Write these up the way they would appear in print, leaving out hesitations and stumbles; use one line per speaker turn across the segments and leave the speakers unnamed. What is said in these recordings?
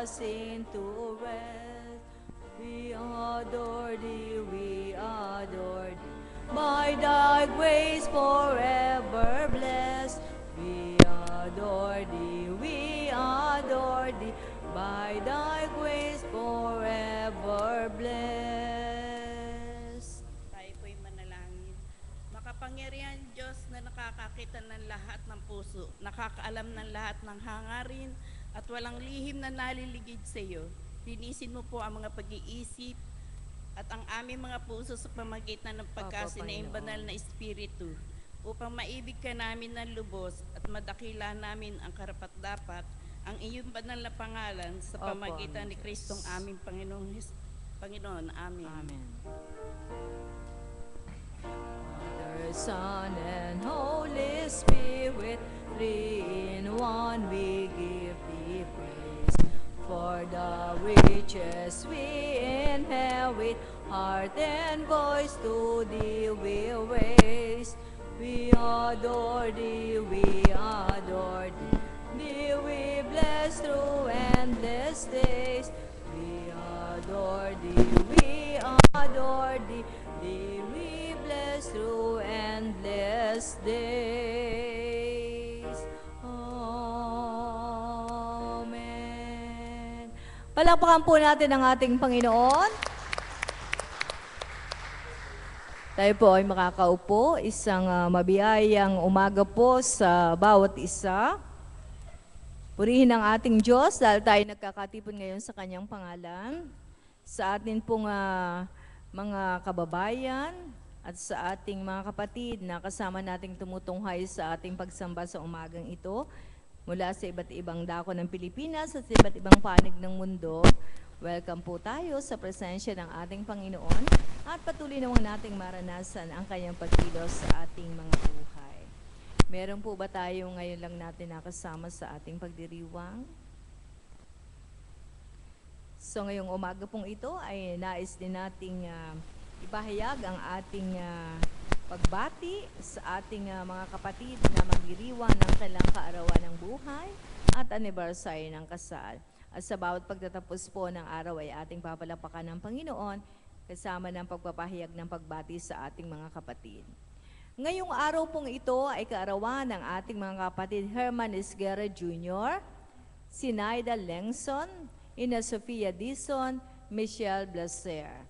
us into rest. We adore thee, we adore thee. By thy grace forever blessed. We adore thee, we adore thee. By thy grace forever blessed.
Tayo po'y manalangin. Makapangyarihan Diyos na nakakakita ng lahat ng puso, nakakaalam ng lahat ng hangarin, at walang lihim na naliligid sa iyo. Linisin mo po ang mga pag-iisip at ang aming mga puso sa pamagitan ng pagkasinaing
Panginoon.
banal na Espiritu, upang maibig ka namin ng lubos at madakila namin ang karapat-dapat ang iyong banal na pangalan sa
Opo,
pamagitan ni
Diyos.
Kristong aming Panginoon. Amen.
Amen. Father, Son, and Holy Spirit, three in one, we give thee praise. For the riches we inherit, heart and voice to thee we raise. We adore thee, we adore thee. Thee we bless through endless days. We adore thee, we adore thee. Thee we bless through endless days. Amen. Palakpakan po natin ang ating Panginoon. Tayo po ay makakaupo. Isang mabiyayang umaga po sa bawat isa. Purihin ang ating Diyos dahil tayo nagkakatipon ngayon sa Kanyang pangalan. Sa atin pong mga kababayan at sa ating mga kapatid na kasama nating tumutunghay sa ating pagsamba sa umagang ito mula sa iba't ibang dako ng Pilipinas at sa iba't ibang panig ng mundo. Welcome po tayo sa presensya ng ating Panginoon at patuloy naman nating maranasan ang Kanyang pagkilos sa ating mga buhay. Meron po ba tayo ngayon lang natin nakasama sa ating pagdiriwang? So ngayong umaga pong ito ay nais din nating ipahayag ang ating pagbati sa ating mga kapatid na magdiriwang ng kailang kaarawan ng buhay at anniversary ng kasal. At sa bawat pagtatapos po ng araw ay ating papalapakan ng Panginoon kasama ng pagpapahayag ng pagbati sa ating mga kapatid. Ngayong araw pong ito ay kaarawan ng ating mga kapatid Herman Esguerra Jr., Sinaida Lengson, Ina Sofia Dizon, Michelle Blaser.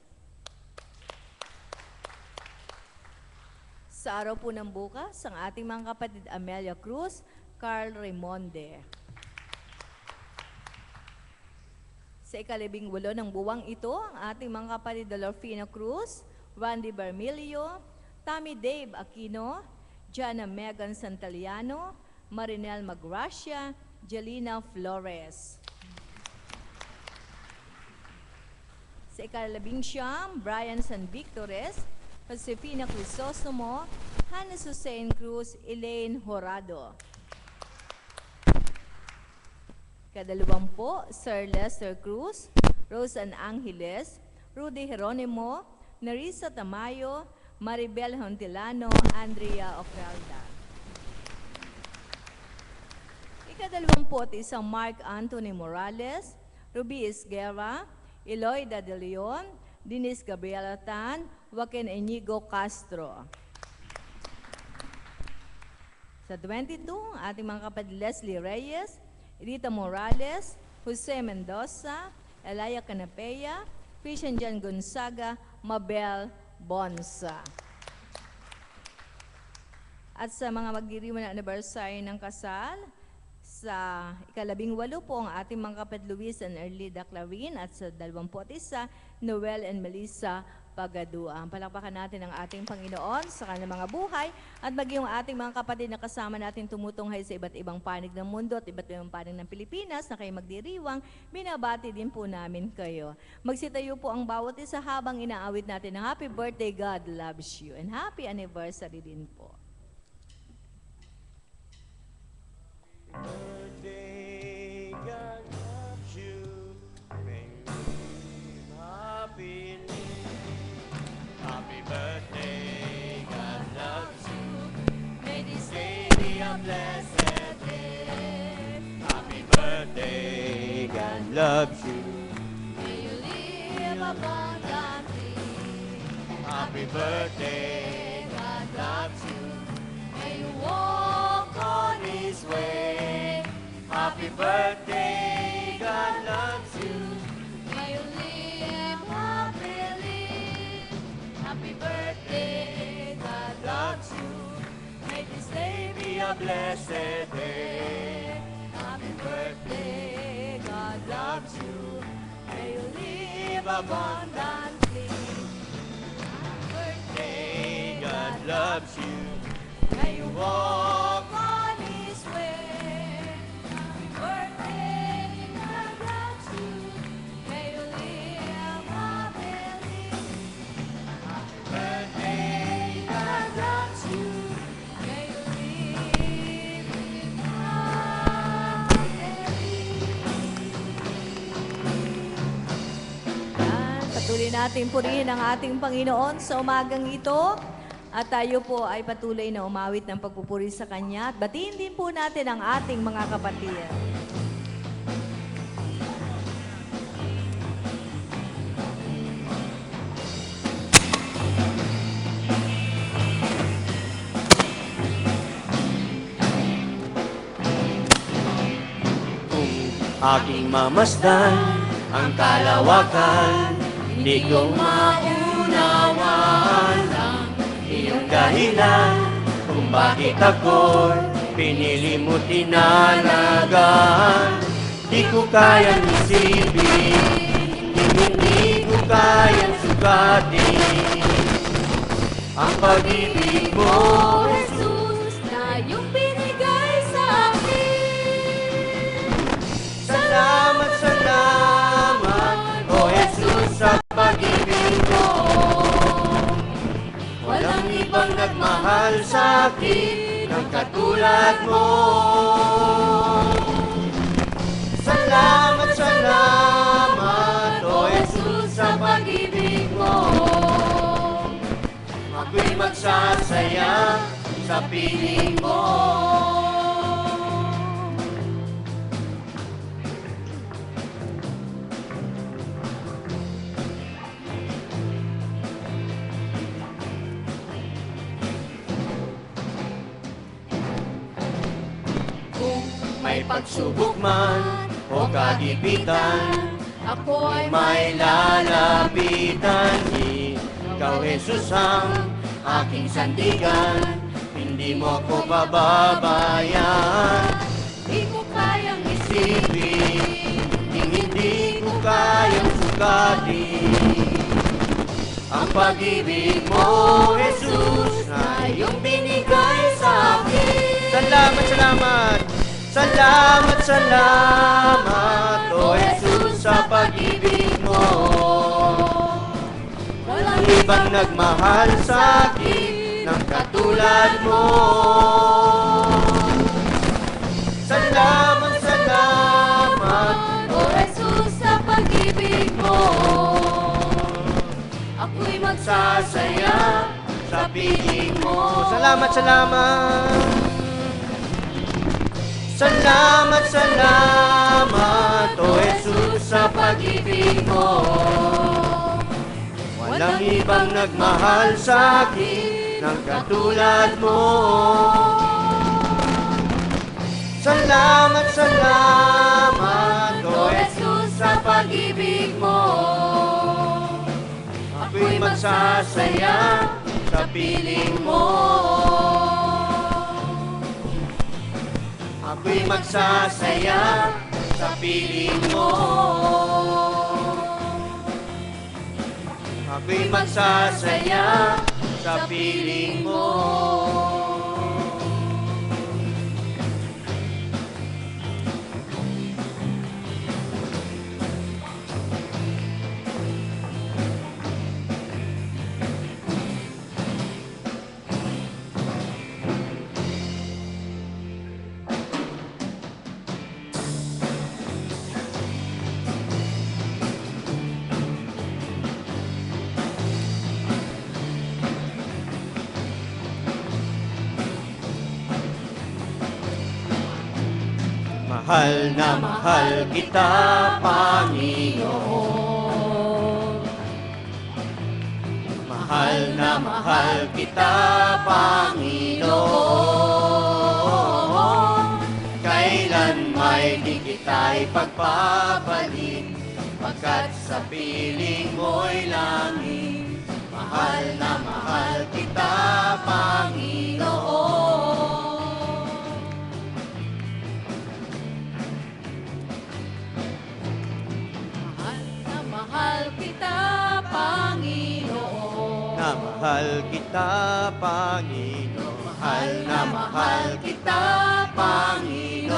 Sa araw po ng bukas, ang ating mga kapatid Amelia Cruz, Carl Raimonde. Sa ika-18 ng buwang ito, ang ating mga kapatid Dolorfina Cruz, Randy Bermilio, Tommy Dave Aquino, Jana Megan Santaliano, Marinel Magracia, Jelina Flores. Sa ika-19, Brian San Victores, Josefina Crisostomo, Hannah Susain Cruz, Elaine Horado. Ika-20, Sir Lester Cruz, Rosan Angeles, Rudy Jeronimo, Nerissa Tamayo, Maribel Hontilano, Andrea Ocralda. Ika-21, Mark Anthony Morales, Ruby Esguerra, Eloida De Leon, Denise Gabriela Tan, Joaquin Inigo Castro. Sa 22, ating mga kapatid Leslie Reyes, Rita Morales, Jose Mendoza, Elaya Canapeya, Christian Jan Gonzaga, Mabel Bonsa. At sa mga magdiriwang na anniversary ng kasal, sa ika-18 po ang ating mga kapatid Luis and Erlida Clarin at sa 21, Noel and Melissa Pagaduan. Palakpakan natin ang ating Panginoon sa kanilang mga buhay at maging yung ating mga kapatid na kasama natin tumutunghay sa iba't ibang panig ng mundo at iba't ibang panig ng Pilipinas na kayo magdiriwang, binabati din po namin kayo. Magsitayo po ang bawat isa habang inaawit natin ng Happy Birthday, God Loves You, and Happy Anniversary din po.
Birthday, God loves you. May you happily. Happy birthday, God loves you.
May this
Day be a blessed day. Happy birthday, God loves loves you.
May you live abundantly.
Happy birthday,
God loves you. May you walk on His way.
happy birthday, God loves you.
May you live happily. Happy birthday, God loves you. May this day be a blessed day. Happy birthday, God loves you. May you live abundantly. Happy birthday,
God loves you.
may you walk on His way. Happy birthday, God loves you. May you live happily. Happy birthday, God loves you. May you live happily. Yan, patuloy natin purihin ang ating Panginoon sa umagang ito. At tayo po ay patuloy na umawit ng pagpupuri sa Kanya. At batiin din po natin ang ating mga kapatid.
Kung aking mamasdan ang kalawakan, hindi ko maunawaan ang iyong dahilan kung bakit ako'y pinili mo tinalagaan. Di ko kayang isipin, hindi ko kayang sukatin ang pag-ibig mo,
Jesus, na iyong binigay sa akin.
Salamat, salamat, O Jesus, sa pag-ibig mo. Walang ibang nagmahal sa akin ng katulad mo. Salamat, salamat, O Jesus, sa pag-ibig mo. Ako'y magsasaya sa piling mo. Kung may pagsubok man o kagipitan,
Ako ay
may lalapitan. Ikaw, Jesus, ang aking sandigan. Hindi mo ako pababayaan.
di ko kayang
Isipin, hindi ko kayang sukatin ang pag-ibig mo, Jesus, na iyong binigay sa akin. Salamat, salamat, salamat, salamat, O Jesus, sa pag-ibig mo. Walang ibang nagmahal sa akin ng katulad mo. Salamat, salamat,
O Jesus, sa pag-ibig mo. Ako'y
magsasaya sa piling mo. Salamat, salamat. Salamat, salamat, O Jesus, sa pag-ibig mo. Walang ibang nagmahal sa akin ng katulad mo. Salamat, salamat, O Jesus, sa pag-ibig mo. Ako'y magsasaya sa piling mo. Ako'y magsasaya sa piling mo. Ako'y magsasaya sa piling mo. Mahal na mahal kita, Panginoon. Mahal na mahal kita, Panginoon. Kailan may di kita ipagpapalit, pagkat sa piling mo'y langit. Mahal na mahal kita, Panginoon.
Mahal na mahal kita, Panginoon.
Na mahal kita, Panginoon. Mahal na mahal kita, Panginoon.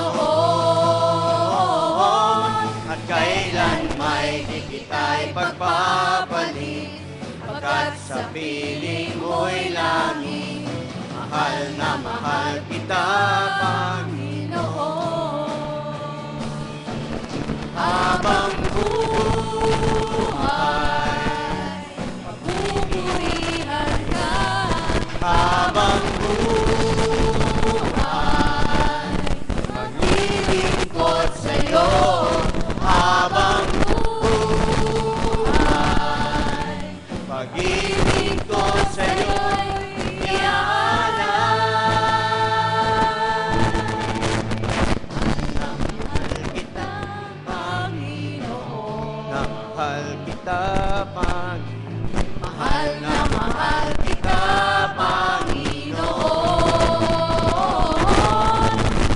At kailan may di kita ipagpapalit, pagkat sa piling mo'y langit. Mahal na mahal kita, Panginoon. Habang buhay,
Pupurihan ka,
habang buhay, maglilingkod sa'yo. Habang buhay, paglilingkod sa'yo'y iaalay. Mahal kita, Panginoon. Na mahal kita, Panginoon. Mahal na mahal kita, Panginoon.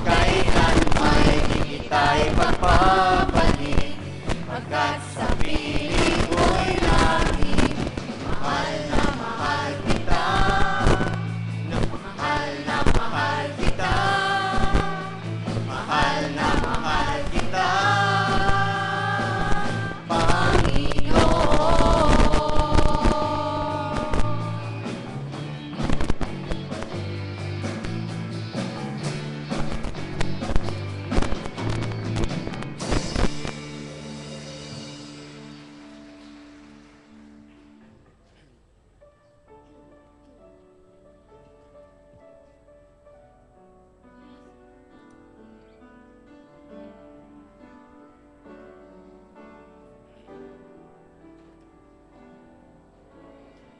Kailan may di kita ipagpapalit, pagkat sa piling mo'y langit. Mahal na mahal kita, na mahal kita, mahal na mahal kita, Panginoon.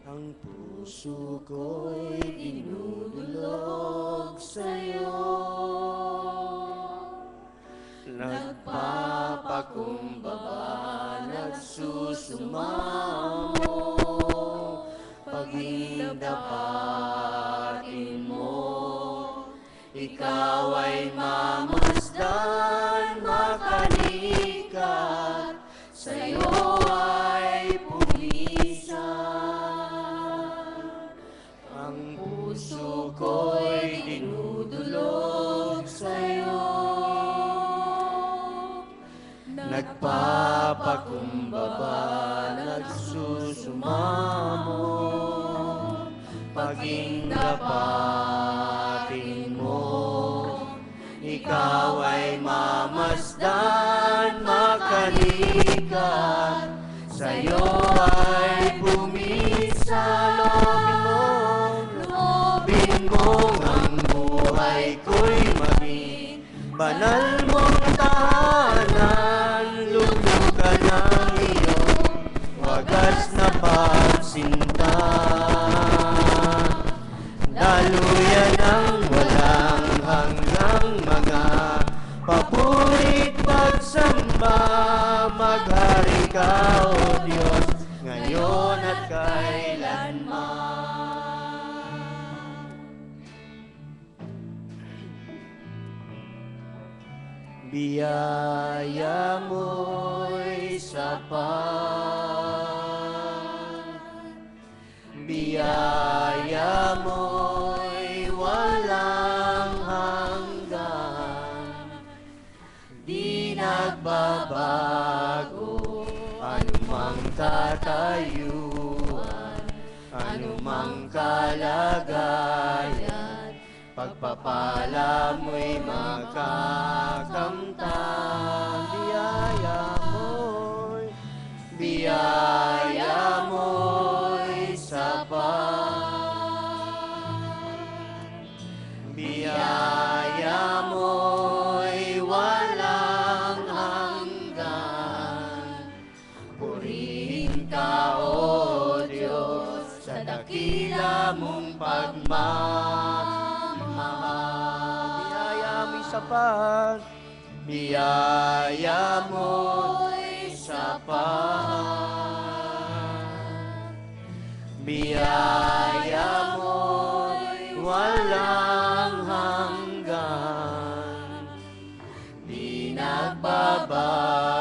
Ang puso ko'y dinudulog sa'yo, nagpapakumbaba, nagsusumamo, pag-indapatin mo, ikaw ay mamasdan, makalikat, sa'yo ay pumisan. Ang puso ko'y dinudulog sa'yo, nagpapakumbaba, nagsusumamo, pag-indapatin mo, ikaw ay mamasdan, makalikat, sa'yo ay pumisan. Loobin mo ang buhay ko'y maging banal mong tahanan. Luglugan ang iyong wagas na pagsinta, daluyan ang walang hanggang mga papurit pagsamba. Maghari ka, O Diyos, ngayon at kailanman. Biyaya mo'y sapat, biyaya mo'y walang hanggan, di nagbabago, anumang katayuan, anumang kalagayan, pagpapala mo'y makakamtan. Biyaya mo'y sapat, biyaya mo'y wala sapat. Biyaya mo'y sapat. Biyaya mo'y walang hanggan. Di nagbabago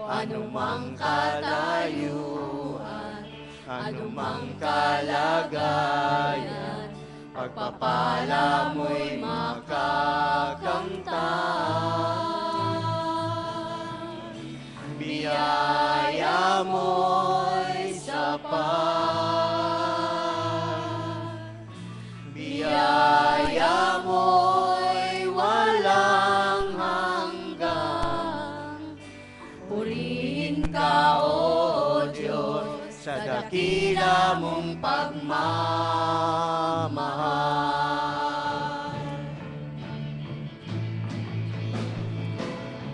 anumang kalayuan, anumang kalagayan. Pagpapala mo'y makakamtan. Biyaya mo'y sapat. Biyaya mo'y walang hanggan. Purihin ka, O Diyos, sa dakila mong pagmamahal.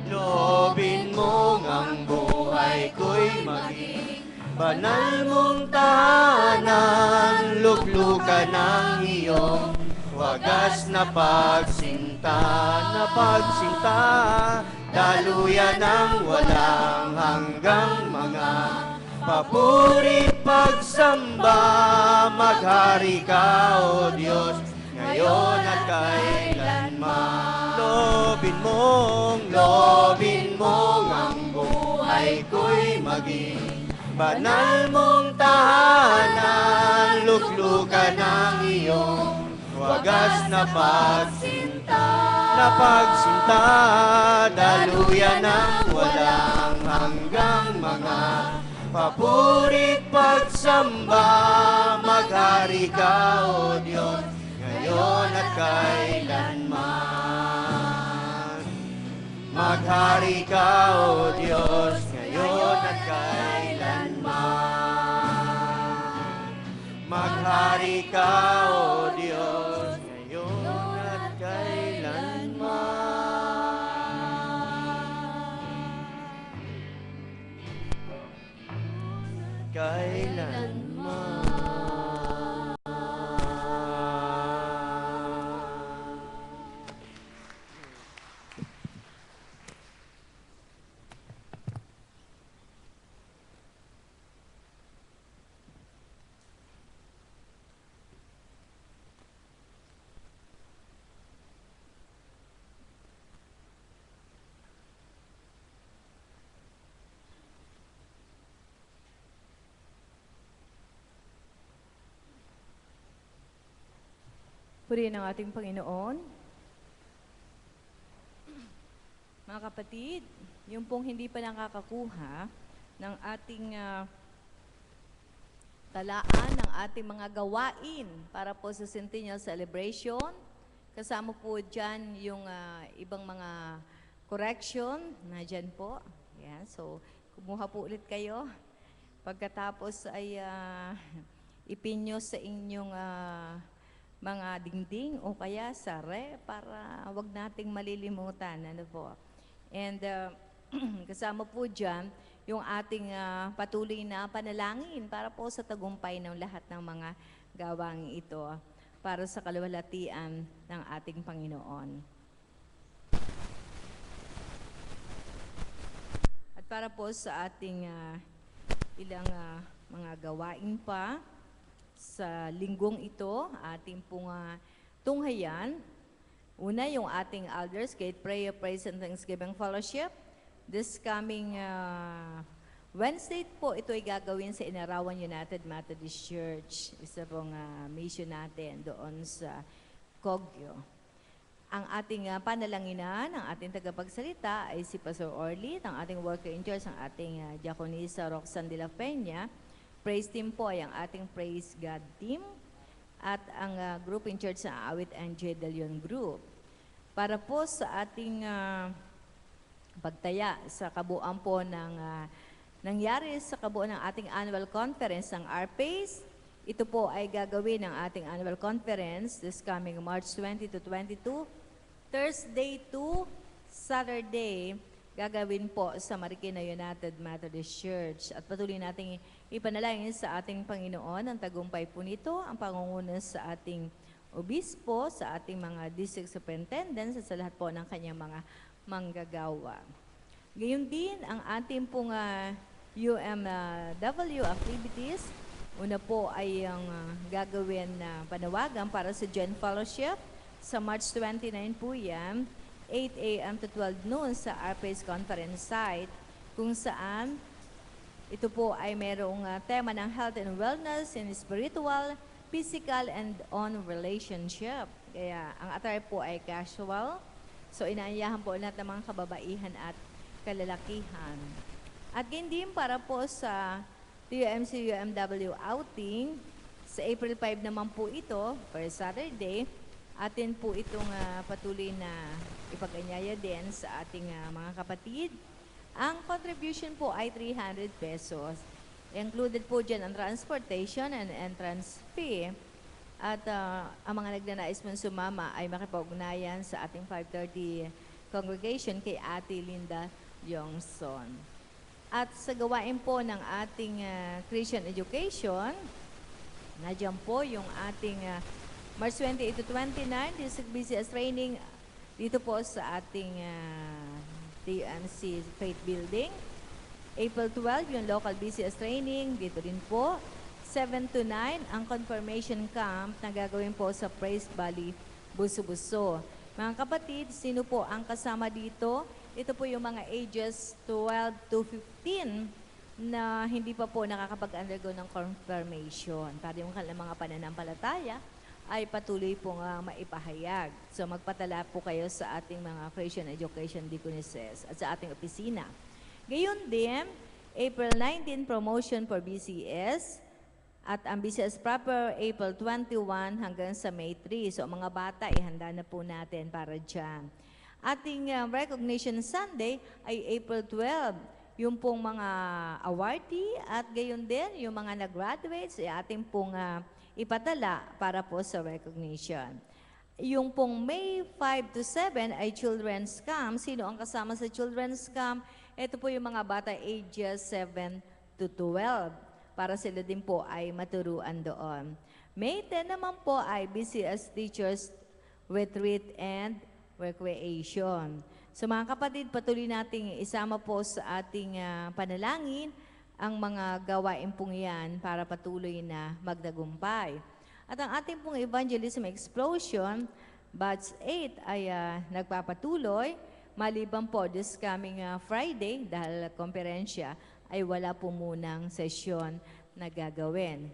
Loobin mo ang buhay ko'y maging banal mong tahanan. Luklukan ng iyong wagas na pagsinta, daluyan ng walang hanggang mga papuri pagsamba. Maghari ka, O Diyos, ngayon at kailanman. Loobin mong ang buhay ko'y maging banal mong tahanan. Luklukan ng iyong wagas na pagsinta, daluyan ng walang hanggang mga papuri't pagsamba. Maghari ka, O Diyos, ngayon at kailanman. Maghari ka, O Diyos, ngayon at kailanman. Maghari ka, O Diyos, ngayon at kailanman. Kailanman.
Purihin ang ating Panginoon. Mga kapatid, yung pong hindi pa nakakakuha ng ating talaan, ng ating mga gawain para po sa Centennial Celebration, kasama po dyan yung ibang mga correction na dyan po. Yan, so, kumuha po ulit kayo. Pagkatapos ay ipinyo sa inyong mga dingding o kaya sa para wag nating malilimutan. Ano po? And kasama po dyan yung ating patuloy na panalangin para po sa tagumpay ng lahat ng mga gawang ito para sa kaluwalhatian ng ating Panginoon. At para po sa ating ilang mga gawain pa, sa linggong ito, ating pong tunghayan. Una, yung ating Elders Gate Prayer, Praise and Thanksgiving Fellowship. This coming Wednesday po, ito ay gagawin sa Inarawan United Methodist Church. Isa pong mission natin doon sa Kogyo. Ang ating panalanginan, ang ating tagapagsalita ay si Pastor Orly, ang ating worker in charge, ang ating Diaconisa Roxanne de la Peña. Praise team po ay ang ating Praise God team at ang group in charge sa Awit and J. De Leon Group. Para po sa ating pagtaya sa kabuuan po ng nangyari sa kabuuan ng ating annual conference ng RPACE, ito po ay gagawin ng ating annual conference this coming March 20 to 22, Thursday to Saturday, gagawin po sa Marikina United Methodist Church. At patuloy nating ipanalangin sa ating Panginoon ang tagumpay po nito, ang pangunguna sa ating obispo, sa ating mga district superintendents at sa lahat po ng kanyang mga manggagawa. Gayon din ang ating pong UMW activities. Una po ay ang gagawin na panawagan para sa Joint Fellowship sa March 29 po yan, 8 a.m. to 12 noon sa RPS Conference Site, kung saan ito po ay merong tema ng health and wellness and spiritual, physical, and on relationship. Kaya ang attire po ay casual. So inaayahan po lahat ng mga kababaihan at kalalakihan. At ganyan din para po sa TUMC UMW outing, sa April 5 naman po ito, per Saturday, atin po itong patuloy na ipag-anyaya din sa ating mga kapatid. Ang contribution po ay 300 pesos. Included po dyan ang transportation and entrance fee. At ang mga nagnanais mong sumama ay makipag-ugnayan sa ating 530 congregation kay Ate Linda Yongson. At sa gawain po ng ating Christian education, nadyan po yung ating March 28 to 29, District BCS training dito po sa ating TMC Faith Building. April 12, yung local BCS training, dito rin po. 7 to 9, ang confirmation camp na gagawin po sa Praise Valley, Buso-Buso. Mga kapatid, sino po ang kasama dito? Ito po yung mga ages 12 to 15 na hindi pa po nakakapag-undergo ng confirmation. Para yung kanilang mga pananampalataya ay patuloy pong maipahayag. So magpatala po kayo sa ating mga Christian Education Deaconesses at sa ating opisina. Gayon din, April 19, promotion for BCS at ang BCS proper April 21 hanggang sa May 3. So mga bata, ihanda na po natin para dyan. Ating recognition Sunday ay April 12. Yung pong mga awardee at gayon din, yung mga nag-graduates, ay ating pong ipatala para po sa recognition. Yung pong May 5 to 7 ay Children's Camp. Sino ang kasama sa Children's Camp? Ito po yung mga bata ages 7 to 12 para sila din po ay maturuan doon. May 10 naman po ay BCS Teachers Retreat and Recreation. So mga kapatid, patuloy nating isama po sa ating panalangin ang mga gawain pong yan para patuloy na magdagumpay. At ang ating pong Evangelism Explosion, Batch 8 ay nagpapatuloy. Maliban po this coming Friday, dahil komperensya, ay wala po munang sesyon na gagawin.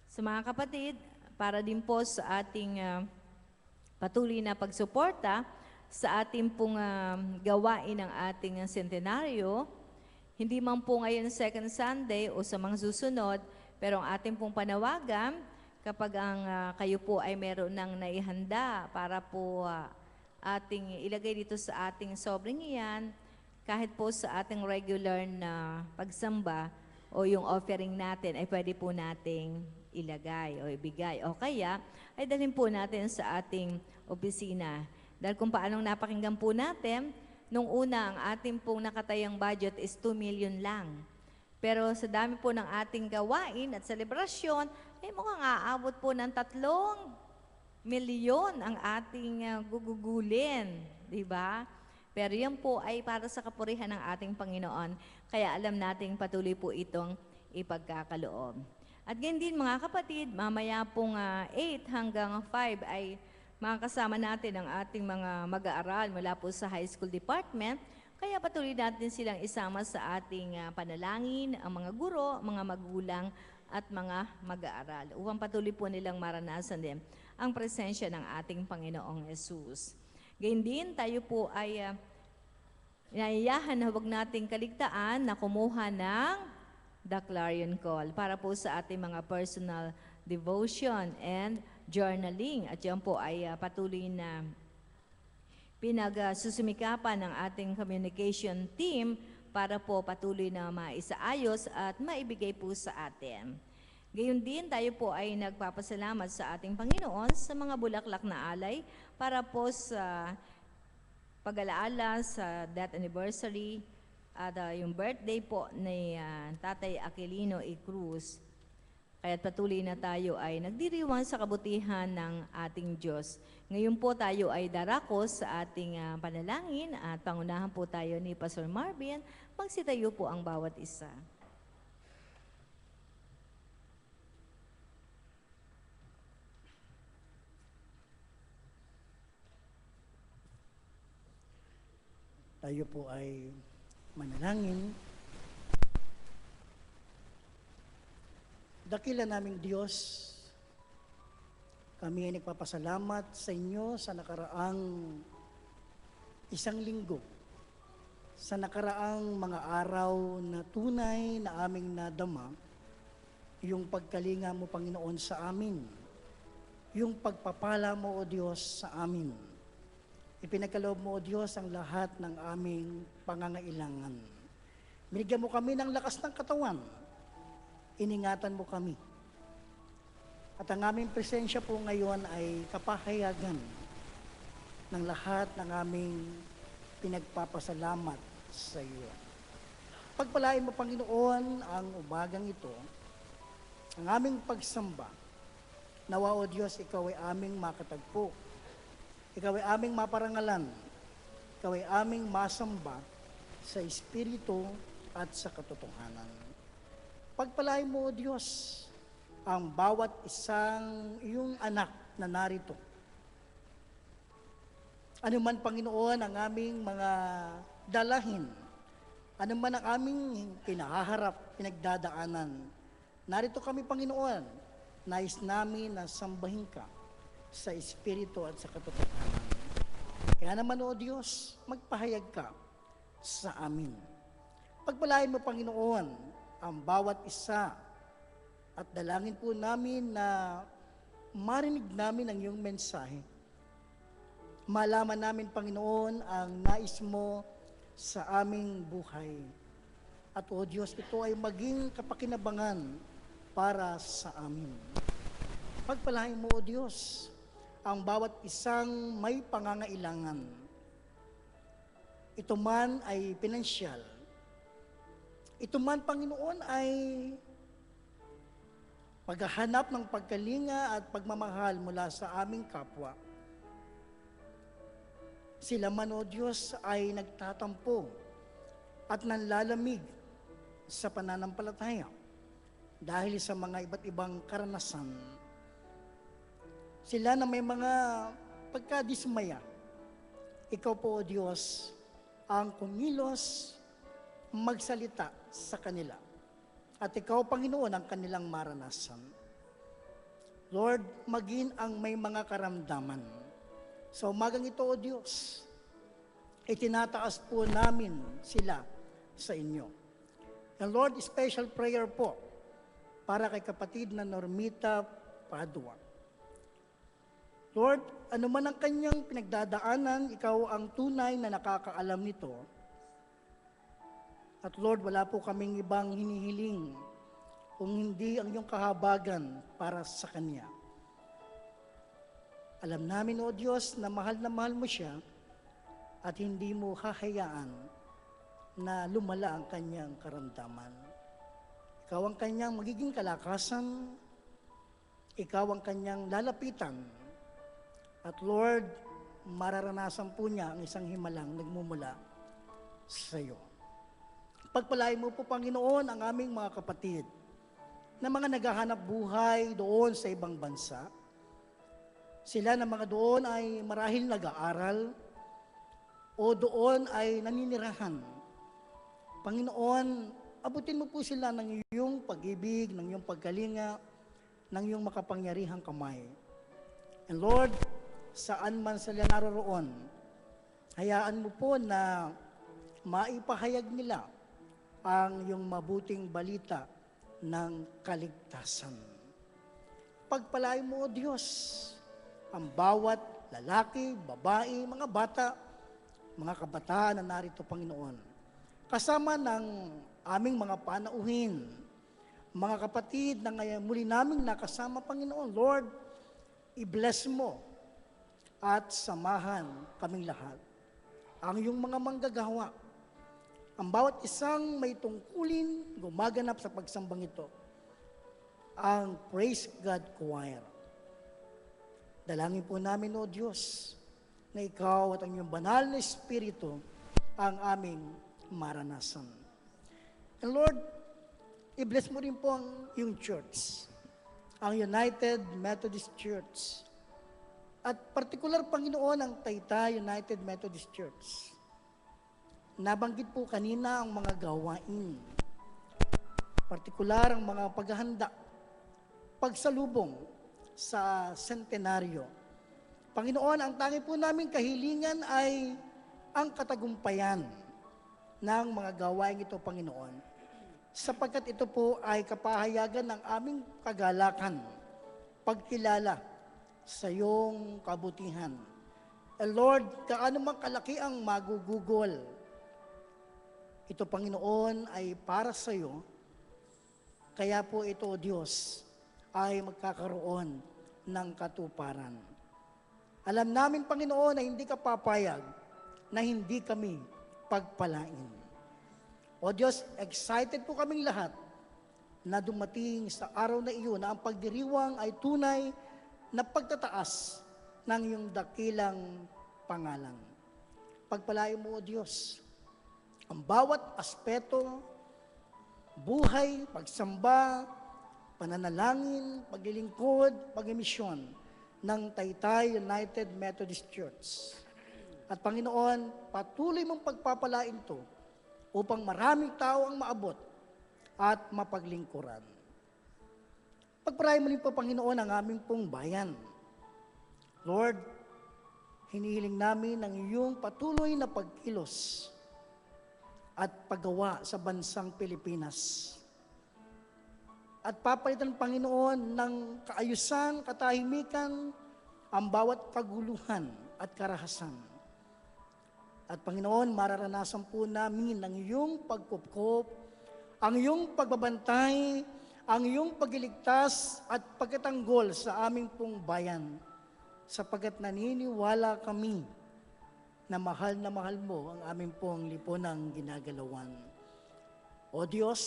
So mga kapatid, para din po sa ating patuloy na pagsuporta sa ating pong gawain ng ating centenaryo, hindi man po ngayon second Sunday o sa mga susunod, pero ang ating pong panawagan, kapag ang kayo po ay meron ng naihanda para po ating ilagay dito sa ating sobrang iyan, kahit po sa ating regular na pagsamba o yung offering natin ay pwede po nating ilagay o ibigay. O kaya ay dalhin po natin sa ating opisina. Dahil kung paanong napakinggan po natin, nung una ang ating pong nakatayang budget is 2 million lang. Pero sa dami po ng ating gawain at selebrasyon, ay mukhang aabot po ng 3 milyon ang ating gugugulin. Diba? Pero yan po ay para sa kapurihan ng ating Panginoon. Kaya alam nating patuloy po itong ipagkakaloob. At ganyan din mga kapatid, mamaya pong 8 hanggang 5 ay makakasama natin ang ating mga mag-aaral mula po sa high school department. Kaya patuloy natin silang isama sa ating panalangin, ang mga guro, mga magulang at mga mag-aaral. Upang patuloy po nilang maranasan din ang presensya ng ating Panginoong Yesus. Gayun din, tayo po ay inayayahan na huwag nating kaligtaan na kumuha ng the Clarion Call para po sa ating mga personal devotion and journaling. At yan po ay patuloy na pinagsusumikapan ng ating communication team para po patuloy na maisaayos at maibigay po sa atin. Gayun din, tayo po ay nagpapasalamat sa ating Panginoon sa mga bulaklak na alay para po sa pag-alaala sa death anniversary at yung birthday po ni Tatay Aquilino E. Cruz. Kaya't patuloy na tayo ay nagdiriwang sa kabutihan ng ating Diyos. Ngayon po tayo ay darako sa ating panalangin at pangunahan po tayo ni Pastor Marvin. Magsitayo po ang bawat isa.
Tayo po ay manalangin. Dakila naming Diyos, kami ay nagpapasalamat sa inyo sa nakaraang isang linggo, sa nakaraang mga araw na tunay na aming nadama, yung pagkalinga mo, Panginoon, sa amin, yung pagpapala mo, O Diyos, sa amin. Ipinagkaloob mo, O Diyos, ang lahat ng aming pangangailangan. Binigyan mo kami ng lakas ng katawan. Iningatan mo kami. At ang aming presensya po ngayon ay kapahayagan ng lahat ng aming pinagpapasalamat sa iyo. Pagpalain mo, Panginoon, ang umagang ito, ang aming pagsamba. Nawa, O Diyos, ikaw ay aming makatagpo. Ikaw ay aming maparangalan. Ikaw ay aming masamba sa Espiritu at sa katotohanan. Pagpalain mo, O Diyos, ang bawat isang iyong anak na narito. Ano man, Panginoon, ang aming mga dalahin, ano man ang aming kinahaharap, pinagdadaanan, narito kami, Panginoon, nais namin na sambahin ka sa Espiritu at sa katotohanan. Kaya naman, O Diyos, magpahayag ka sa amin. Pagpalain mo, Panginoon, ang bawat isa at dalangin po namin na marinig namin ang iyong mensahe. Malaman namin, Panginoon, ang nais mo sa aming buhay. At O Diyos, ito ay maging kapakinabangan para sa amin. Pagpalain mo, O Diyos, ang bawat isang may pangangailangan. Ito man ay pinansyal. Ito man, Panginoon, ay paghahanap ng pagkalinga at pagmamahal mula sa aming kapwa. Sila man, O Diyos, ay nagtatampo at nanlalamig sa pananampalataya dahil sa mga iba't ibang karanasan. Sila na may mga pagkadismaya. Ikaw po, O Diyos, ang kumilos, magsalita sa kanila. At ikaw, Panginoon, ang kanilang maranasan. Lord, maging ang may mga karamdaman. Sa umagang ito, O Diyos, itinataas po namin sila sa inyo. And Lord, special prayer po para kay kapatid na Normita Padua. Lord, ano man ang kanyang pinagdadaanan, ikaw ang tunay na nakakaalam nito. At Lord, wala po kaming ibang hinihiling kung hindi ang iyong kahabagan para sa Kanya. Alam namin, O Diyos, na mahal mo siya at hindi mo hahayaan na lumala ang kanyang karamdaman. Ikaw ang kanyang magiging kalakasan, ikaw ang kanyang lalapitan, at Lord, mararanasan po niya ang isang himalang nagmumula sa iyo. Pagpalain mo po, Panginoon, ang aming mga kapatid na mga naghahanap buhay doon sa ibang bansa. Sila na mga doon ay marahil nag-aaral o doon ay naninirahan. Panginoon, abutin mo po sila ng iyong pag-ibig, ng iyong pagkalinga, ng iyong makapangyarihang kamay. And Lord, saan man sila naroroon, hayaan mo po na maipahayag nila ang iyong mabuting balita ng kaligtasan. Pagpalain mo, O Diyos, ang bawat lalaki, babae, mga bata, mga kabataan na narito, Panginoon. Kasama ng aming mga panauhin, mga kapatid na ngayon muli naming nakasama, Panginoon. Lord, i-bless mo at samahan kaming lahat. Ang iyong mga manggagawa, ang bawat isang may tungkulin gumaganap sa pagsambang ito. ang Praise God Choir. Dalangin po namin, O Diyos, na Ikaw at ang iyong banal na Espiritu ang aming maranasan. And Lord, i-bless mo rin po ang iyong church, ang United Methodist Church. At partikular, Panginoon, ang Taytay United Methodist Church. Nabanggit po kanina ang mga gawain. Partikular ang mga paghahanda, pagsalubong sa sentenaryo. Panginoon, ang tangi po namin kahilingan ay ang katagumpayan ng mga gawain ito, Panginoon. Sapagkat ito po ay kapahayagan ng aming kagalakan, pagkilala sa iyong kabutihan. And Lord, kaano man kalaki ang magugugol, ito, Panginoon, ay para sa iyo. Kaya po ito, Diyos, ay magkakaroon ng katuparan. Alam namin, Panginoon, na hindi ka papayag na hindi kami pagpalain. O Diyos, excited po kaming lahat na dumating sa araw na iyon na ang pagdiriwang ay tunay na pagtataas ng iyong dakilang pangalan. Pagpalain mo, O Diyos, ang bawat aspeto, buhay, pagsamba, pananalangin, paglilingkod, pag-emisyon ng Taytay United Methodist Church. At Panginoon, patuloy mong pagpapalain ito upang maraming tao ang maabot at mapaglingkuran. Pagpalain mo rin po, Panginoon, ang aming pong bayan. Lord, hinihiling namin ang iyong patuloy na pagkilos at paggawa sa bansang Pilipinas. At papalitan, Panginoon, ng kaayusan, katahimikan, ang bawat kaguluhan at karahasan. At Panginoon, mararanasan po namin ang iyong pagkupkop, ang iyong pagbabantay, ang iyong pagliligtas at pagkatanggol sa aming pong bayan, sapagkat naniniwala kami na mahal mo ang aming pong lipunang ginagalawan. O Diyos,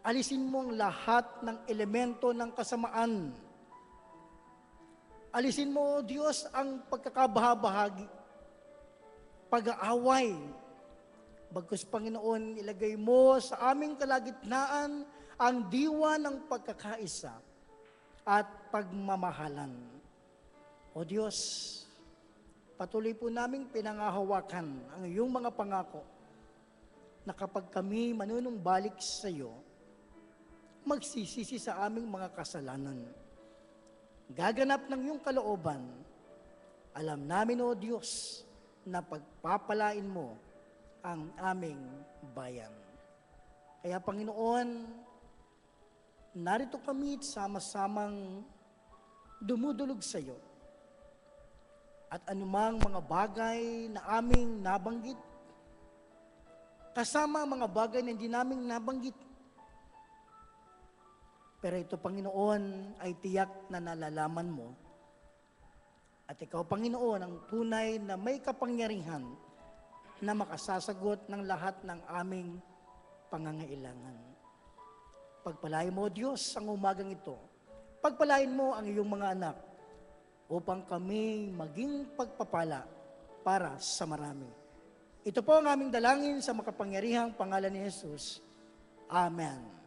alisin mo ang lahat ng elemento ng kasamaan. Alisin mo, O Diyos, ang pagkakabahabahagi, pag-aaway. Bagkus, Panginoon, ilagay mo sa aming kalagitnaan ang diwa ng pagkakaisa at pagmamahalan. O Diyos, patuloy po naming pinangahawakan ang iyong mga pangako na kapag kami manunumbalik sa iyo, magsisisi sa aming mga kasalanan. Gaganap ng iyong kalooban. Alam namin, O Diyos, na pagpapalain mo ang aming bayan. Kaya, Panginoon, narito kami sama-samang dumudulog sa iyo. At anumang mga bagay na aming nabanggit, kasama ang mga bagay na hindi naming nabanggit. Pero ito, Panginoon, ay tiyak na nalalaman mo. At ikaw, Panginoon, ang tunay na may kapangyarihan na makasasagot ng lahat ng aming pangangailangan. Pagpalain mo, Diyos, ang umagang ito. Pagpalain mo ang iyong mga anak upang kami maging pagpapala para sa marami. Ito po ang aming dalangin sa makapangyarihang pangalan ni Jesus. Amen.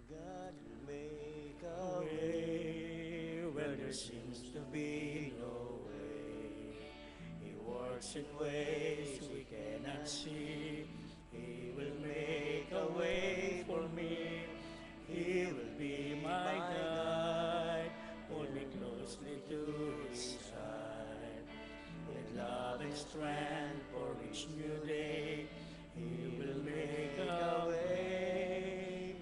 God will make a way where there seems to be no way. He works in ways we cannot see. He will make a way for me. He will be my guide. Hold me closely to his side. With love and strength for each new day, he will make a way.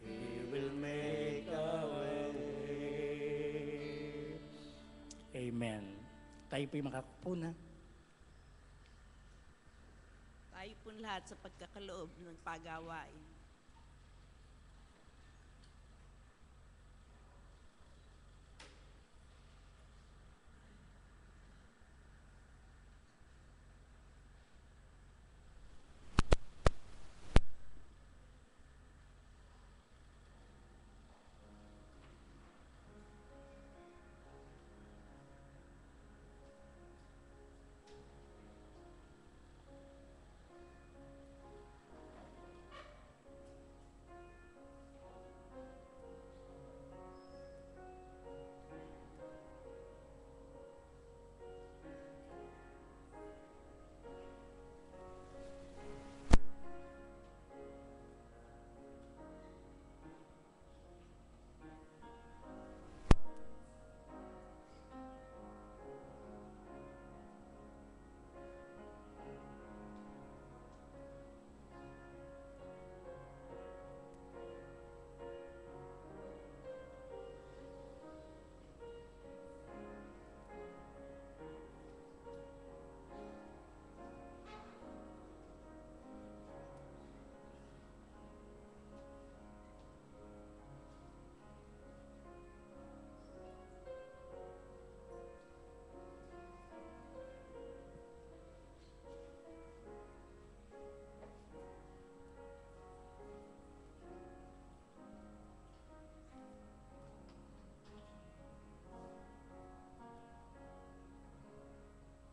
He will make a way.
Amen. Tayo po'y makakupo na.
Tayo po lahat sa pagkakaloob ng pagawain.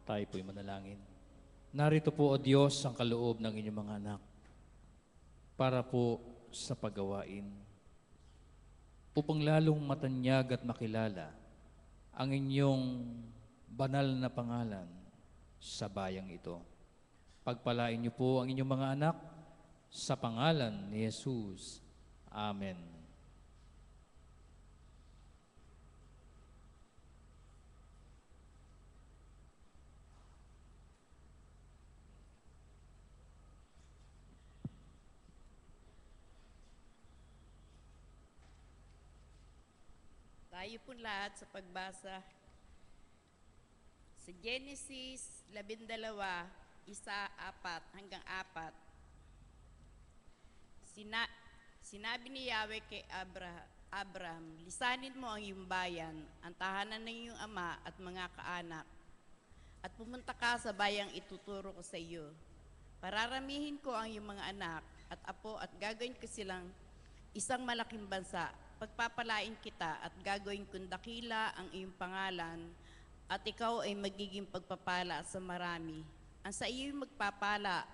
Tayo po'y manalangin. Narito po, O Diyos, ang kaloob ng inyong mga anak para po sa paggawain upang lalong matanyag at makilala ang inyong banal na pangalan sa bayang ito. Pagpalain niyo po ang inyong mga anak sa pangalan ni Jesus. Amen.
Tayo po lahat sa pagbasa sa Genesis 12, 1-4. Sinabi ni Yahweh kay Abraham, lisanin mo ang iyong bayan, ang tahanan ng iyong ama at mga kaanak, at pumunta ka sa bayang ituturo ko sa iyo. Pararamihin ko ang iyong mga anak at apo at gagawin ko silang isang malaking bansa. Pagpapalain kita at gagawin kong dakila ang iyong pangalan at ikaw ay magiging pagpapala sa marami. Ang sa iyo'y magpapala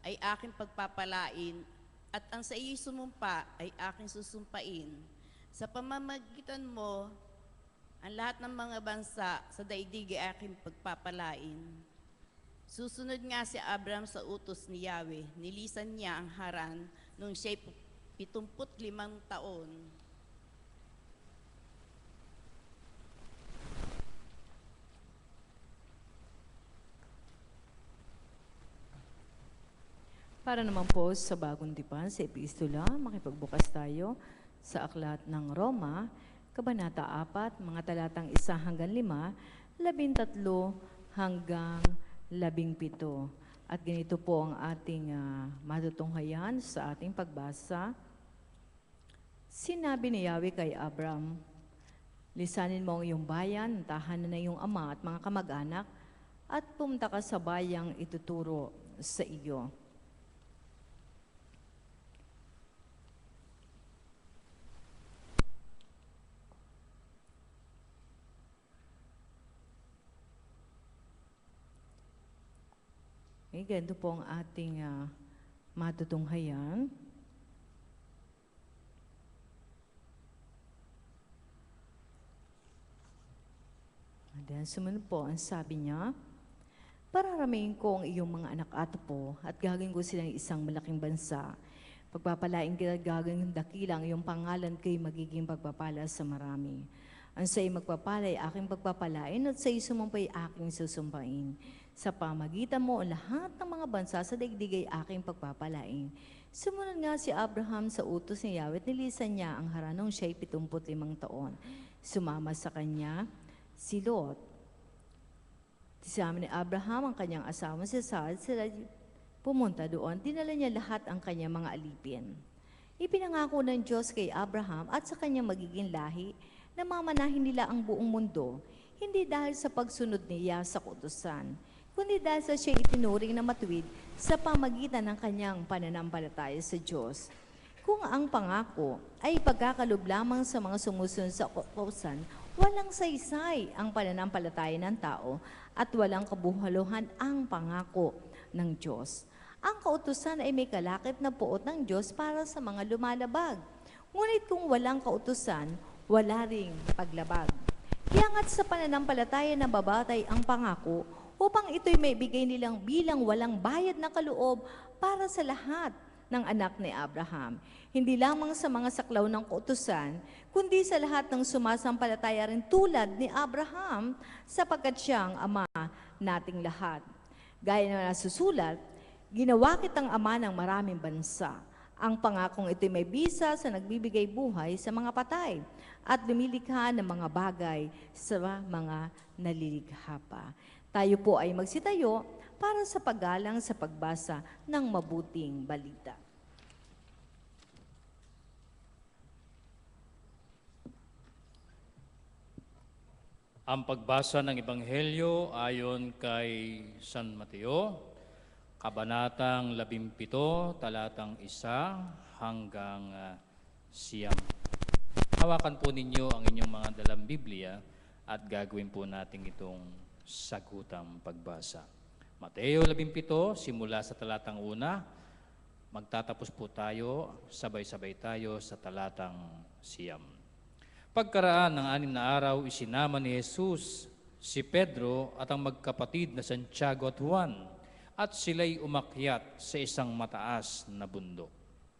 ay aking pagpapalain at ang sa iyo'y sumumpa ay aking susumpain. Sa pamamagitan mo, ang lahat ng mga bansa sa daigdig ay aking pagpapalain. Susunod nga si Abraham sa utos ni Yahweh. Nilisan niya ang Haran nung siya'y 75 taon.
Para naman po sa bagong tipan sa Epistola, makipagbukas tayo sa Aklat ng Roma, Kabanata 4, mga talatang 1 hanggang 5, 13 hanggang 17. At ganito po ang ating matutunghayan sa ating pagbasa. Sinabi ni Yahweh kay Abram, lisanin mo ang iyong bayan, tahanan ng iyong ama at mga kamag-anak, at pumunta ka sa bayang ituturo sa iyo. Ganito po ang ating matutunghayan. Then sumunod po, ang sabi niya, pararamihin ko ang iyong mga anak at apo at gagawin ko silang isang malaking bansa. Pagpapalain kita at gagawin dakila ang iyong pangalan kay magiging pagpapala sa marami. Ang sa'yo magpapala ay aking pagpapalain at sa'yo sumampay aking susumpain. Sa pamagitan mo, lahat ng mga bansa sa daigdig ay aking pagpapalain. Sumunod nga si Abraham sa utos ni Yahweh at nilisan niya ang Haran nung siya'y 75 taon. Sumama sa kanya si Lot. Kasama ni Abraham ang kanyang asawa si Sarah, sila pumunta doon. Dinala niya lahat ang kanyang mga alipin. Ipinangako ng Diyos kay Abraham at sa kanyang magiging lahi na mamanahin nila ang buong mundo, hindi dahil sa pagsunod niya sa kautusan, kundi dahil sa siya itinuring na matuwid sa pamagitan ng kanyang pananampalataya sa Diyos. Kung ang pangako ay pagkakalob lamang sa mga sumusunod sa kautusan, walang saysay ang pananampalataya ng tao at walang kabuhaluhan ang pangako ng Diyos. Ang kautusan ay may kalakip na puot ng Diyos para sa mga lumalabag. Ngunit kung walang kautusan, wala ring paglabag. Kiyangat sa pananampalataya na babatay ang pangako upang ito'y may bigay nilang bilang walang bayad na kaloob para sa lahat ng anak ni Abraham. Hindi lamang sa mga saklaw ng kautusan, kundi sa lahat ng sumasampalataya rin tulad ni Abraham sapagkat siyang ama nating lahat. Gaya na nasusulat, ginawa kitang ama ng maraming bansa. Ang pangakong ito'y may bisa sa nagbibigay buhay sa mga patay at lumilikha ng mga bagay sa mga nalilikha pa. Tayo po ay magsitayo para sa paggalang sa pagbasa ng mabuting balita.
Ang pagbasa ng Ebanghelyo ayon kay San Mateo, Kabanatang 17, talatang 1 hanggang 9. Hawakan po ninyo ang inyong mga dalang Biblia at gagawin po natin itong sagutang pagbasa. Mateo 17, simula sa talatang 1, magtatapos po tayo, sabay-sabay tayo sa talatang 9. Pagkaraan ng 6 na araw, isinama ni Jesus si Pedro at ang magkapatid na Santiago at Juan, at sila'y umakyat sa isang mataas na bundok.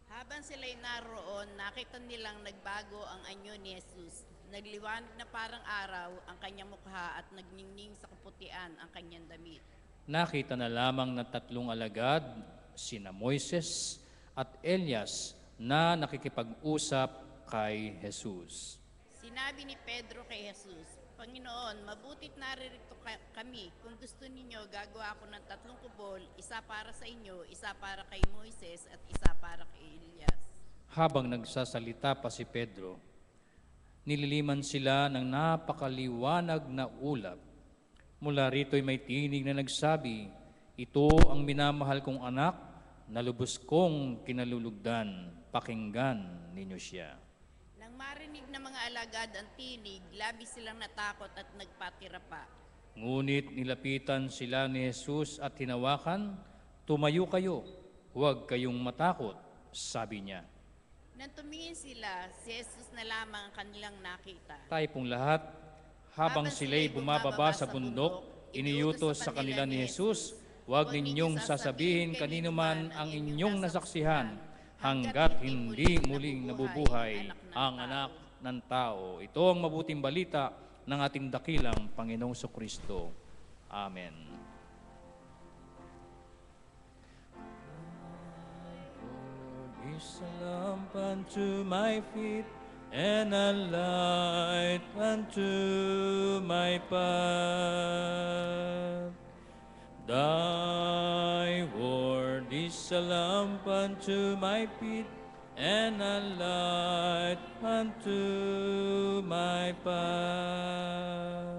Habang sila'y naroon, nakita nilang nagbago ang anyo ni Jesus. Nagliwanag na parang araw ang kanyang mukha at nagningning sa kaputian ang kanyang damit.
Nakita na lamang ng 3 alagad, sina Moises at Elias, na nakikipag-usap kay Jesus.
Sinabi ni Pedro kay Jesus, Panginoon, mabutit naririto kami. Kung gusto ninyo, gagawa ako ng 3 kubol, isa para sa inyo, isa para kay Moises, at isa para kay Elias.
Habang nagsasalita pa si Pedro, nililiman sila ng napakaliwanag na ulap. Mula rito'y may tinig na nagsabi, ito ang minamahal kong anak, na lubos kong kinalulugdan, pakinggan ninyo siya.
Nang marinig ng mga alagad ang tinig, labis silang natakot at nagpatira pa.
Ngunit nilapitan sila ni Jesus at hinawakan, tumayo kayo, huwag kayong matakot, sabi niya.
Nang tumingin sila, si Jesus na lamang ang kanilang nakita.
Tayo pong lahat, habang sila'y bumababa sa bundok, iniutos sa kanila ni Jesus, huwag ninyong sasabihin kanino man ang inyong nasaksihan, hanggat hindi muling nabubuhay ang anak ng tao. Ito ang mabuting balita ng ating dakilang Panginoong Kristo. Amen. Is a lamp unto my feet and a light unto my path. Thy word is a lamp unto my feet and a light unto my path.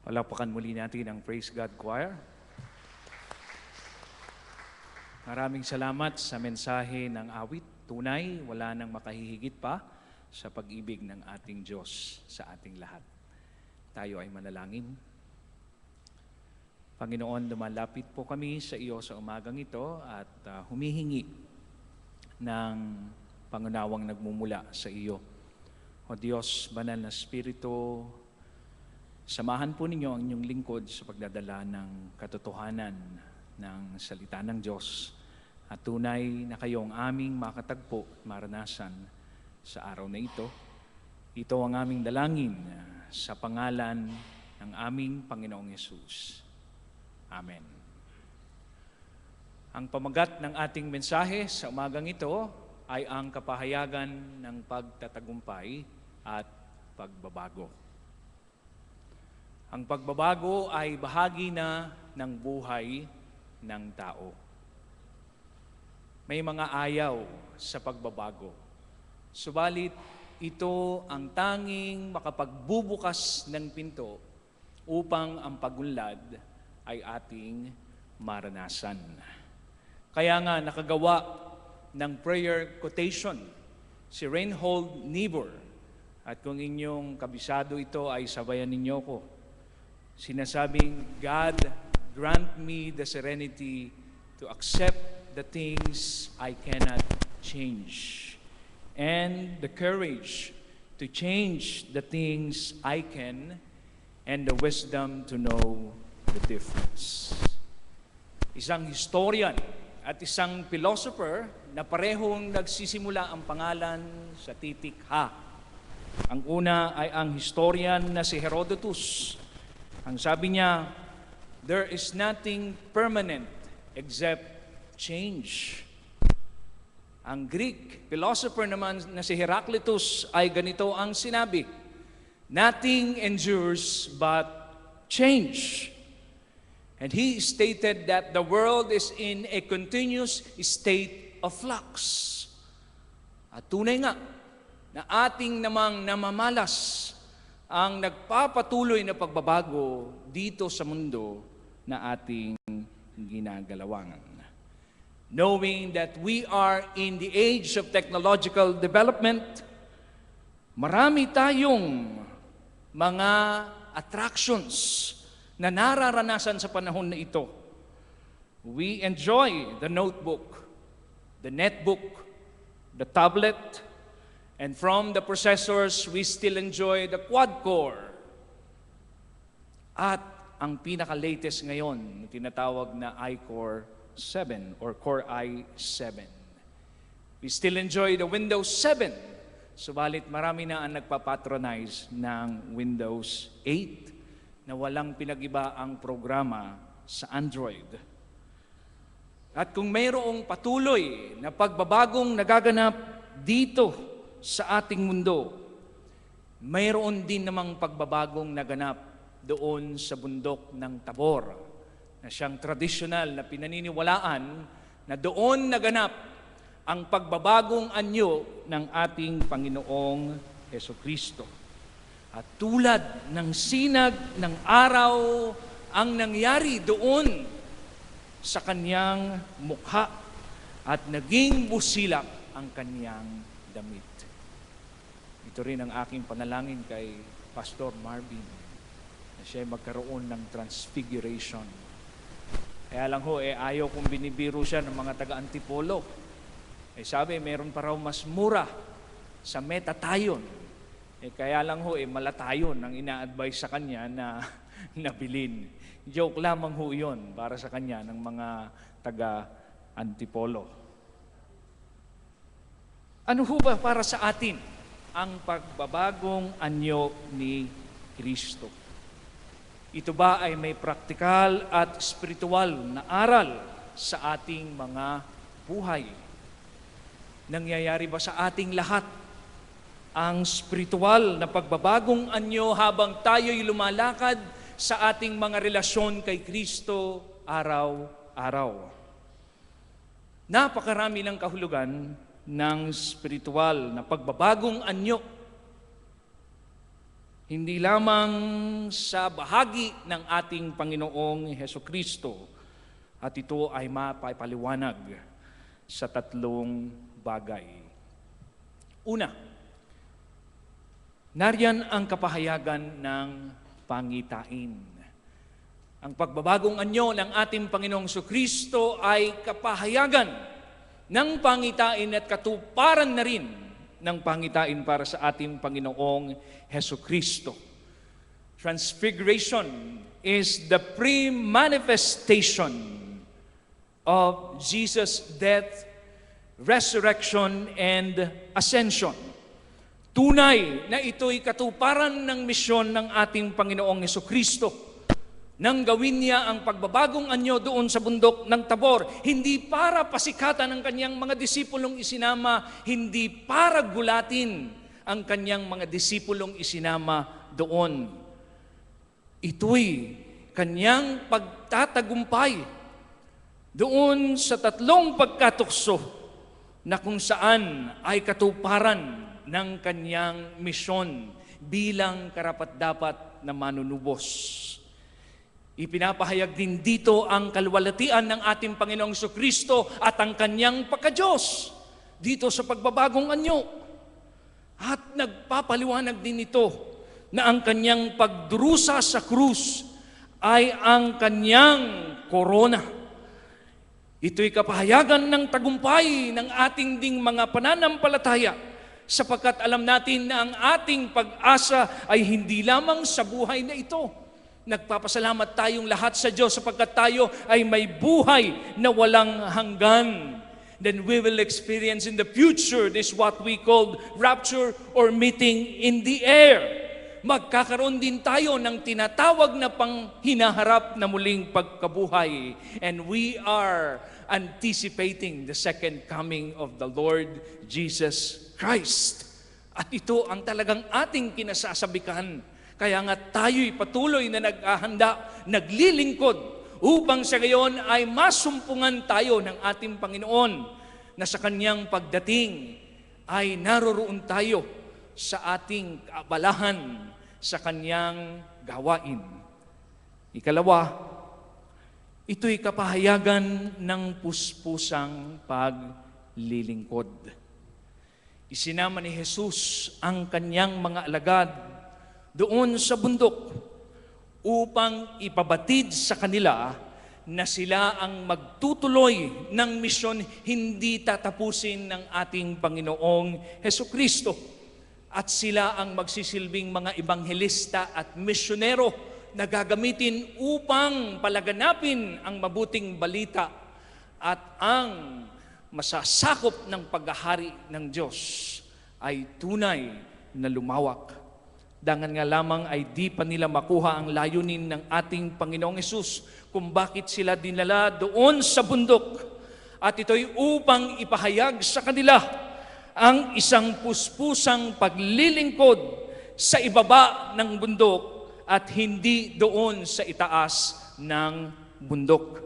Palapakan muli natin ang Praise God Choir. Maraming salamat sa mensahe ng awit. Tunay, wala nang makahihigit pa sa pag-ibig ng ating Diyos sa ating lahat. Tayo ay manalangin. Panginoon, lumalapit po kami sa iyo sa umagang ito at humihingi ng pangunawang nagmumula sa iyo. O Diyos, banal na Espiritu, samahan po ninyo ang inyong lingkod sa pagdadala ng katotohanan ng salita ng Diyos at tunay na kayong aming makatagpo at maranasan sa araw na ito. Ito ang aming dalangin sa pangalan ng aming Panginoong Yesus. Amen. Ang pamagat ng ating mensahe sa umagang ito ay ang kapahayagan ng pagtatagumpay at pagbabago. Ang pagbabago ay bahagi na ng buhay ng tao. May mga ayaw sa pagbabago. Subalit, ito ang tanging makapagbubukas ng pinto upang ang pagunlad ay ating maranasan. Kaya nga nakagawa ng prayer quotation si Reinhold Niebuhr. At kung inyong kabisado ito ay sabayan ninyo ko. Sinasabing, God grant me the serenity to accept the things I cannot change, and the courage to change the things I can, and the wisdom to know the difference. Isang historian at isang philosopher na parehong nagsisimula ang pangalan sa titik H. Ang una ay ang historian na si Herodotus. Ang sabi niya, there is nothing permanent except change. Ang Greek philosopher naman na si Heraclitus ay ganito ang sinabi, nothing endures but change. And he stated that the world is in a continuous state of flux. At tunay nga na ating namang namamalas ang nagpapatuloy na pagbabago dito sa mundo na ating ginagalawangan. Knowing that we are in the age of technological development, marami tayong mga attractions na nararanasan sa panahon na ito. We enjoy the notebook, the netbook, the tablet, and from the processors, we still enjoy the quad-core. At ang pinaka-latest ngayon, tinatawag na iCore 7 or Core i7. We still enjoy the Windows 7, subalit marami na ang nagpapatronize ng Windows 8 na walang pinag-iba ang programa sa Android. At kung mayroong patuloy na pagbabagong nagaganap dito sa ating mundo, mayroon din namang pagbabagong naganap doon sa bundok ng Tabor, na siyang tradisyonal na pinaniniwalaan na doon naganap ang pagbabagong anyo ng ating Panginoong Hesukristo. At tulad ng sinag ng araw ang nangyari doon sa kanyang mukha at naging busilak ang kanyang damit. Ito rin ang aking panalangin kay Pastor Marvin na siya ay magkaroon ng transfiguration. Kaya lang ho, ayaw kong binibiro siya ng mga taga-Antipolo. Sabi, meron pa raw mas mura sa Metatayon. Kaya lang ho, malatayon ang ina-advise sa kanya na nabilin. Joke lamang ho yun para sa kanya ng mga taga-Antipolo. Ano ho ba para sa atin ang pagbabagong anyo ni Kristo? Ito ba ay may praktikal at spiritual na aral sa ating mga buhay? Nangyayari ba sa ating lahat ang spiritual na pagbabagong anyo habang tayo'y lumalakad sa ating mga relasyon kay Kristo araw-araw? Napakarami ng kahulugan ng spiritual na pagbabagong anyo. hindi lamang sa bahagi ng ating Panginoong Hesukristo, at ito ay mapapaliwanag sa tatlong bagay. Una, nariyan ang kapahayagan ng pangitain. Ang pagbabagong anyo ng ating Panginoong Hesukristo ay kapahayagan ng pangitain at katuparan na rin ng pangitain para sa ating Panginoong Hesukristo. Transfiguration is the pre-manifestation of Jesus' death, resurrection, and ascension. Tunay na ito'y katuparan ng misyon ng ating Panginoong Hesukristo nang gawin niya ang pagbabagong anyo doon sa bundok ng Tabor, hindi para pasikatan ang kanyang mga disipulong isinama, hindi para gulatin ang kanyang mga disipulong isinama doon. Ito'y kanyang pagtatagumpay doon sa tatlong pagkatukso na kung saan ay katuparan ng kanyang misyon bilang karapat-dapat na manunubos. Ipinapahayag din dito ang kalwalatian ng ating Panginoong Jesucristo at ang kanyang pagka-Diyos dito sa pagbabagong anyo. At nagpapaliwanag din ito na ang kanyang pagdurusa sa krus ay ang kanyang korona. Ito'y kapahayagan ng tagumpay ng ating ding mga pananampalataya, sapagkat alam natin na ang ating pag-asa ay hindi lamang sa buhay na ito. Nagpapasalamat tayong lahat sa Diyos sapagkat tayo ay may buhay na walang hanggan. Then we will experience in the future this what we call rapture or meeting in the air. Magkakaroon din tayo ng tinatawag na panghinaharap na muling pagkabuhay. And we are anticipating the second coming of the Lord Jesus Christ. At ito ang talagang ating kinasasabikan. Kaya nga tayo'y patuloy na naghahanda, naglilingkod, upang sa gayon ay masumpungan tayo ng ating Panginoon na sa kanyang pagdating ay naroroon tayo sa ating kaabalahan sa kanyang gawain. Ikalawa, ito'y kapahayagan ng puspusang paglilingkod. Isinama ni Jesus ang kanyang mga alagad doon sa bundok upang ipabatid sa kanila na sila ang magtutuloy ng misyon hindi tatapusin ng ating Panginoong Hesukristo. At sila ang magsisilbing mga ebanghelista at misyonero na gagamitin upang palaganapin ang mabuting balita at ang masasakop ng paghahari ng Diyos ay tunay na lumawak. Dangan nga lamang ay di pa nila makuha ang layunin ng ating Panginoong Hesus kung bakit sila dinala doon sa bundok. At ito'y upang ipahayag sa kanila ang isang puspusang paglilingkod sa ibaba ng bundok at hindi doon sa itaas ng bundok.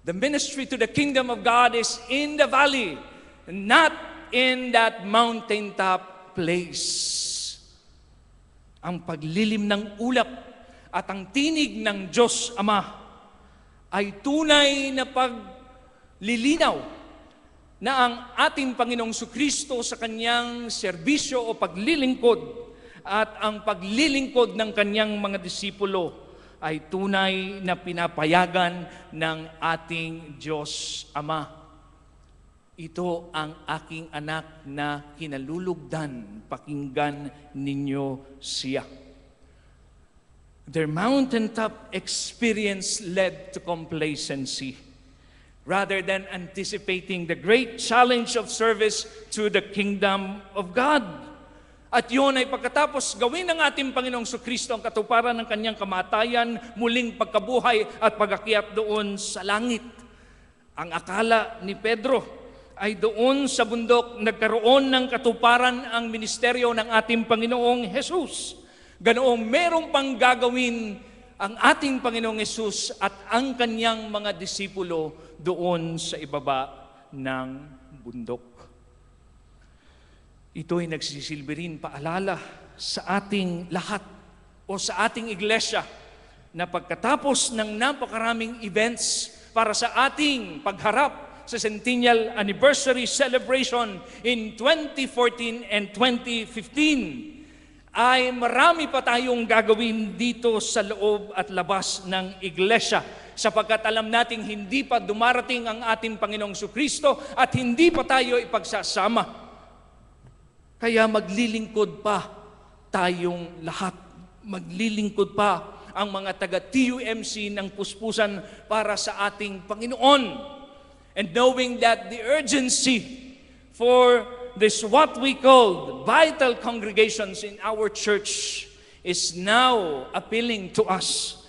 The ministry to the kingdom of God is in the valley, not in that mountaintop place. Ang paglilim ng ulap at ang tinig ng Diyos Ama ay tunay na paglilinaw na ang ating Panginoong Jesucristo sa kanyang serbisyo o paglilingkod at ang paglilingkod ng kanyang mga disipulo ay tunay na pinapayagan ng ating Diyos Ama. Ito ang aking anak na kinalulugdan, pakinggan ninyo siya. Their mountaintop experience led to complacency rather than anticipating the great challenge of service to the kingdom of God. At yun ay pagkatapos gawin ng ating Panginoong Jesucristo ang katuparan ng kanyang kamatayan, muling pagkabuhay at pag-akyat doon sa langit. Ang akala ni Pedro ay doon sa bundok nagkaroon ng katuparan ang ministeryo ng ating Panginoong Hesus. Ganoong merong pang gagawin ang ating Panginoong Hesus at ang kanyang mga disipulo doon sa ibaba ng bundok. ito'y nagsisilbi rin paalala sa ating lahat o sa ating iglesia na pagkatapos ng napakaraming events para sa ating pagharap sa Centennial Anniversary Celebration in 2014 and 2015, ay marami pa tayong gagawin dito sa loob at labas ng iglesia, sapagkat alam nating hindi pa dumarating ang ating Panginoong Jesucristo at hindi pa tayo ipagsasama. Kaya maglilingkod pa tayong lahat. Maglilingkod pa ang mga taga-TUMC ng puspusan para sa ating Panginoon. And knowing that the urgency for this what we call vital congregations in our church is now appealing to us,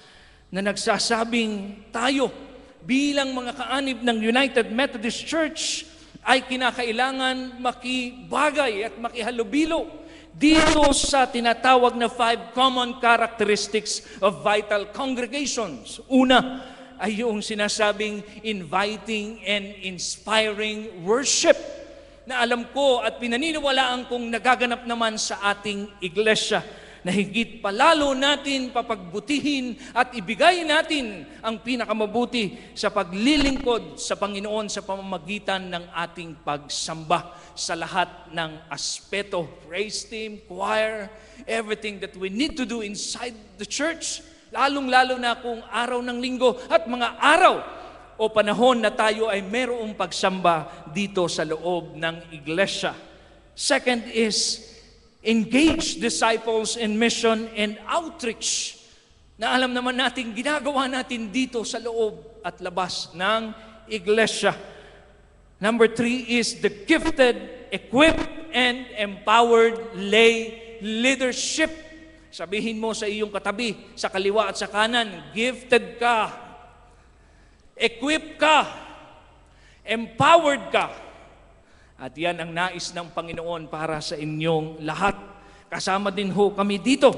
na nagsasabing tayo bilang mga kaanib ng United Methodist Church ay kinakailangan makibagay at makihalubilo dito sa tinatawag na 5 common characteristics of vital congregations. Una ay yung sinasabing inviting and inspiring worship, na alam ko at pinaniniwalaan kong nagaganap naman sa ating iglesia, na higit palalo natin papagbutihin at ibigay natin ang pinakamabuti sa paglilingkod sa Panginoon sa pamamagitan ng ating pagsamba sa lahat ng aspeto, praise team, choir, everything that we need to do inside the church, lalong-lalo na kung araw ng linggo at mga araw o panahon na tayo ay mayroong pagsamba dito sa loob ng iglesia. Second is engage disciples in mission and outreach, na alam naman natin ginagawa natin dito sa loob at labas ng iglesia. Number 3 is the gifted, equipped, and empowered lay leadership. Sabihin mo sa iyong katabi, sa kaliwa at sa kanan, gifted ka, equipped ka, empowered ka. At yan ang nais ng Panginoon para sa inyong lahat. Kasama din ho kami dito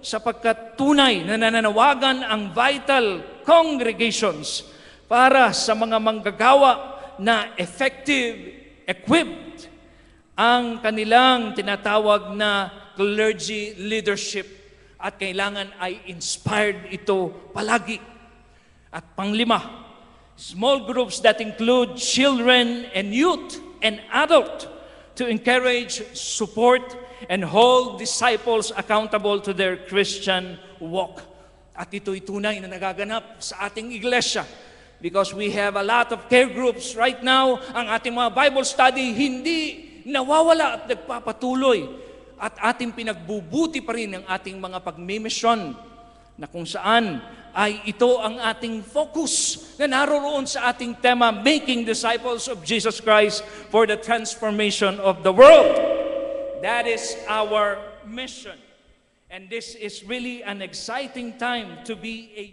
sapagkat tunay na nananawagan ang vital congregations para sa mga manggagawa na effective, equipped ang kanilang tinatawag na clergy leadership, at kailangan ay inspired ito palagi. At panglima, small groups that include children and youth and adult to encourage, support, and hold disciples accountable to their Christian walk. At ito'y tunay na nagaganap sa ating iglesia because we have a lot of care groups right now. Ang ating mga Bible study hindi nawawala at nagpapatuloy. At ating pinagbubuti pa rin ang ating mga pagmimisyon, na kung saan ay ito ang ating focus na naroroon sa ating tema, making disciples of Jesus Christ for the transformation of the world. That is our mission. And this is really an exciting time to be a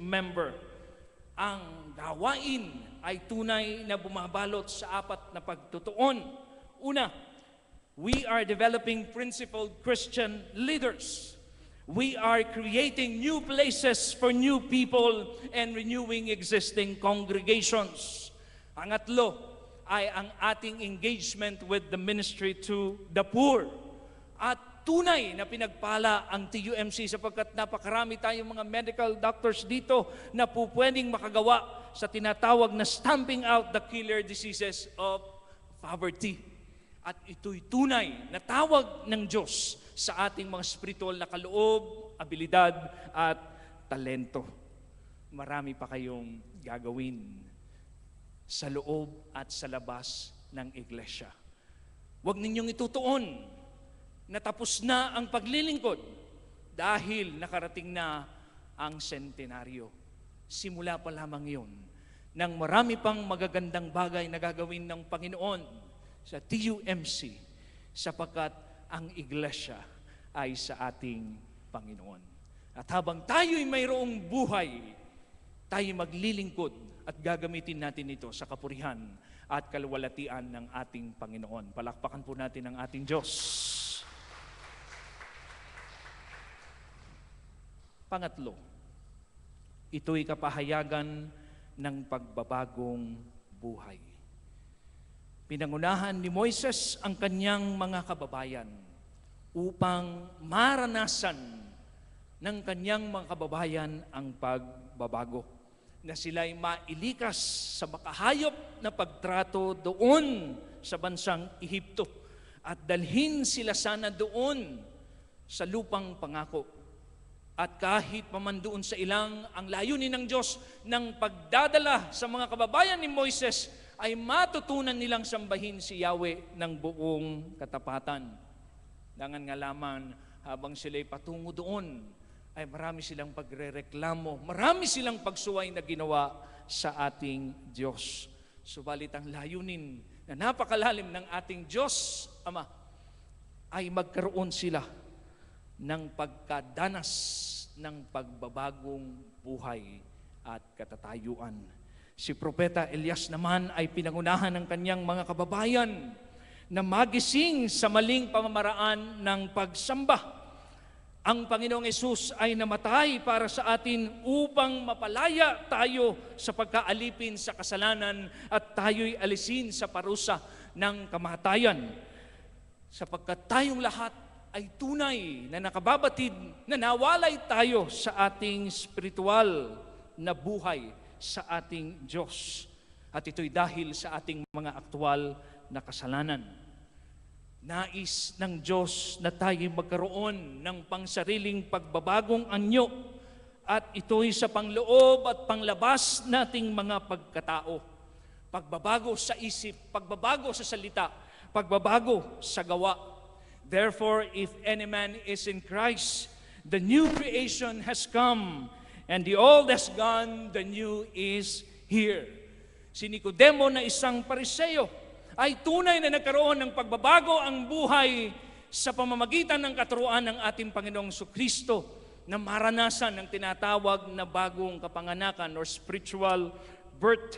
member. Ang gawain ay tunay na bumabalot sa 4 na pagtutuon. Una, we are developing principled Christian leaders. We are creating new places for new people and renewing existing congregations. Pangatlo ay ang ating engagement with the ministry to the poor. At tunay na pinagpala ang TUMC sapagkat napakarami tayong mga medical doctors dito na po pwedeng makagawa sa tinatawag na stamping out the killer diseases of poverty. At ito'y tunay na tawag ng Diyos sa ating mga spiritual na kaloob, abilidad at talento. Marami pa kayong gagawin sa loob at sa labas ng iglesia. Huwag ninyong itutuon na tapos na ang paglilingkod dahil nakarating na ang sentenaryo. Simula pa lamang yun ng marami pang magagandang bagay na gagawin ng Panginoon sa TUMC sapagkat ang iglesia ay sa ating Panginoon. At habang tayo'y mayroong buhay, tayo maglilingkod at gagamitin natin ito sa kapurihan at kaluwalhatian ng ating Panginoon. Palakpakan po natin ang ating Diyos. Pangatlo, ito'y kapahayagan ng pagbabagong buhay. Pinangunahan ni Moises ang kanyang mga kababayan upang maranasan ng kanyang mga kababayan ang pagbabago, na sila'y mailikas sa makahayop na pagtrato doon sa bansang Ehipto at dalhin sila sana doon sa lupang pangako. At kahit paman doon sa ilang, ang layunin ng Diyos ng pagdadala sa mga kababayan ni Moises ay matutunan nilang sambahin si Yahweh ng buong katapatan. Dangan nga lamang habang sila'y patungo doon, ay marami silang pagrereklamo, marami silang pagsuway na ginawa sa ating Diyos. Subalit ang layunin na napakalalim ng ating Diyos Ama ay magkaroon sila ng pagkadanas ng pagbabagong buhay at katatayuan. Si Propeta Elias naman ay pinangunahan ng kanyang mga kababayan na magising sa maling pamamaraan ng pagsamba. Ang Panginoong Hesus ay namatay para sa atin upang mapalaya tayo sa pagkaalipin sa kasalanan at tayo'y alisin sa parusa ng kamatayan. Sapagkat tayong lahat ay tunay na nakababatid na nawalay tayo sa ating spiritual na buhay sa ating Diyos. At ito'y dahil sa ating mga aktual na kasalanan. Nais ng Diyos na tayo magkaroon ng pangsariling pagbabagong anyo, at ito'y sa pangloob at panglabas nating mga pagkatao. Pagbabago sa isip, pagbabago sa salita, pagbabago sa gawa. Therefore, if any man is in Christ, the new creation has come, and the old has gone, the new is here. Si Nicodemo na isang Pariseo ay tunay na nagkaroon ng pagbabago ang buhay sa pamamagitan ng katuruan ng ating Panginoong Jesucristo, na maranasan ng tinatawag na bagong kapanganakan or spiritual birth.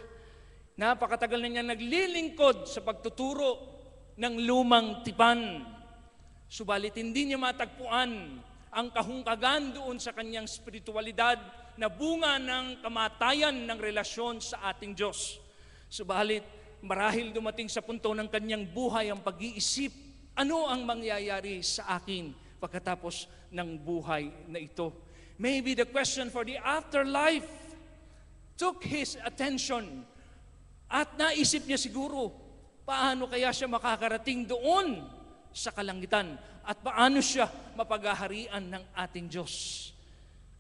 Napakatagal na niya naglilingkod sa pagtuturo ng lumang tipan. Subalit hindi niya matagpuan ang kahungkagan doon sa kanyang spiritualidad na bunga ng kamatayan ng relasyon sa ating Diyos. Subalit marahil dumating sa punto ng kanyang buhay ang pag-iisip, ano ang mangyayari sa akin pagkatapos ng buhay na ito? Maybe the question for the afterlife took his attention, at naisip niya siguro, paano kaya siya makakarating doon sa kalangitan, at paano siya mapaghaharian ng ating Diyos.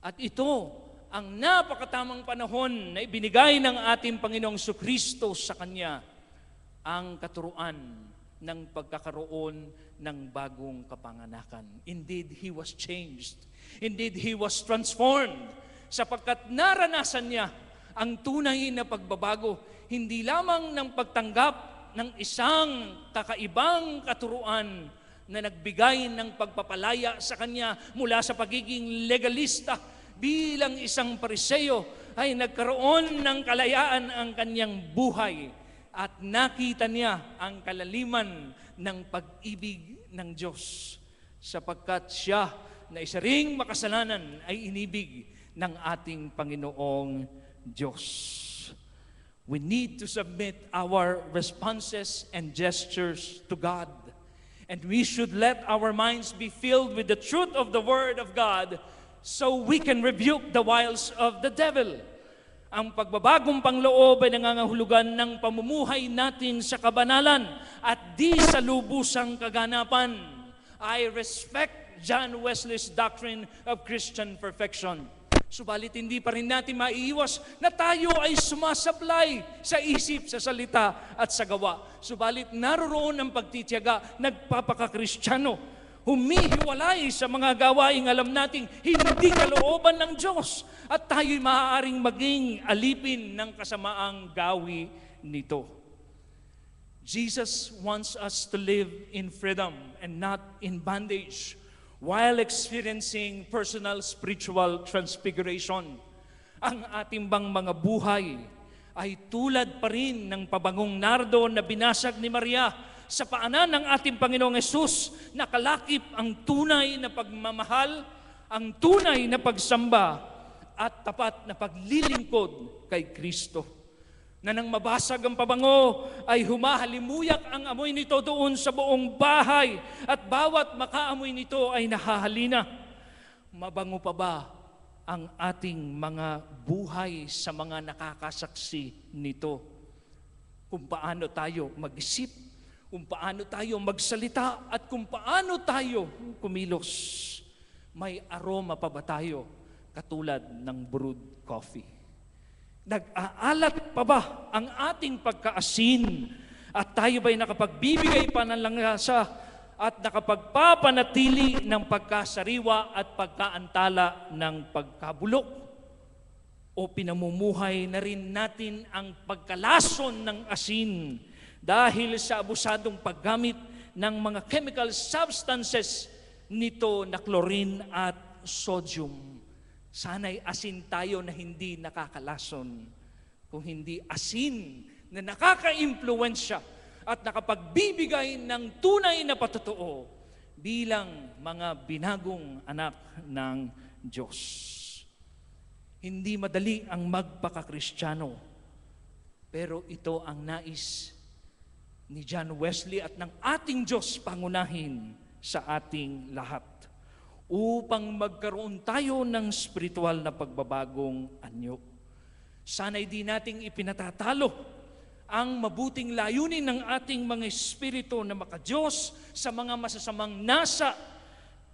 At ito ang napakatamang panahon na ibinigay ng ating Panginoong Jesucristo sa Kanya, ang katuruan ng pagkakaroon ng bagong kapanganakan. Indeed, He was changed. Indeed, He was transformed, sapagkat naranasan niya ang tunay na pagbabago, hindi lamang ng pagtanggap ng isang kakaibang katuruan na nagbigay ng pagpapalaya sa kanya mula sa pagiging legalista. Bilang isang Pariseo ay nagkaroon ng kalayaan ang kanyang buhay, at nakita niya ang kalaliman ng pag-ibig ng Diyos, sapagkat siya na isa ring makasalanan ay inibig ng ating Panginoong Diyos. We need to submit our responses and gestures to God. And we should let our minds be filled with the truth of the Word of God, so we can rebuke the wiles of the devil. Ang pagbabagong pangloob ay nangangahulugan ng pamumuhay natin sa kabanalan at di sa lubusang kaganapan. I respect John Wesley's doctrine of Christian perfection. Subalit hindi pa rin natin maiiwas na tayo ay sumasablay sa isip, sa salita at sa gawa. Subalit naroon ang pagtitiyaga, nagpapakakristyano, humihiwalay sa mga gawaing alam nating hindi kalooban ng Diyos, at tayo'y maaaring maging alipin ng kasamaang gawi nito. Jesus wants us to live in freedom and not in bondage, while experiencing personal spiritual transfiguration. Ang ating bang mga buhay ay tulad pa rin ng pabangong nardo na binasag ni Maria sa paanan ng ating Panginoong Hesus, na kalakip ang tunay na pagmamahal, ang tunay na pagsamba, at tapat na paglilingkod kay Kristo. na nang mabasag ang pabango ay humahalimuyak ang amoy nito doon sa buong bahay at bawat makaamoy nito ay nahahalina. Mabango pa ba ang ating mga buhay sa mga nakakasaksi nito? Kung paano tayo mag-isip, kung paano tayo magsalita, at kung paano tayo kumilos. May aroma pa ba tayo katulad ng brewed coffee? Nag-aalat pa ba ang ating pagkaasin at tayo ba'y nakapagbibigay pa ng langlasa at nakapagpapanatili ng pagkasariwa at pagkaantala ng pagkabulok? O pinamumuhay na rin natin ang pagkalason ng asin dahil sa abusadong paggamit ng mga chemical substances nito na chlorine at sodium? Sana'y asin tayo na hindi nakakalason, kung hindi asin na nakaka-impluwensya at nakapagbibigay ng tunay na patotoo bilang mga binagong anak ng Diyos. Hindi madali ang magpaka-Kristiyano, pero ito ang nais ni John Wesley at ng ating Diyos pangunahin sa ating lahat, upang magkaroon tayo ng spiritual na pagbabagong anyo. Sana'y di nating ipinatatalo ang mabuting layunin ng ating mga espiritu na makadiyos sa mga masasamang nasa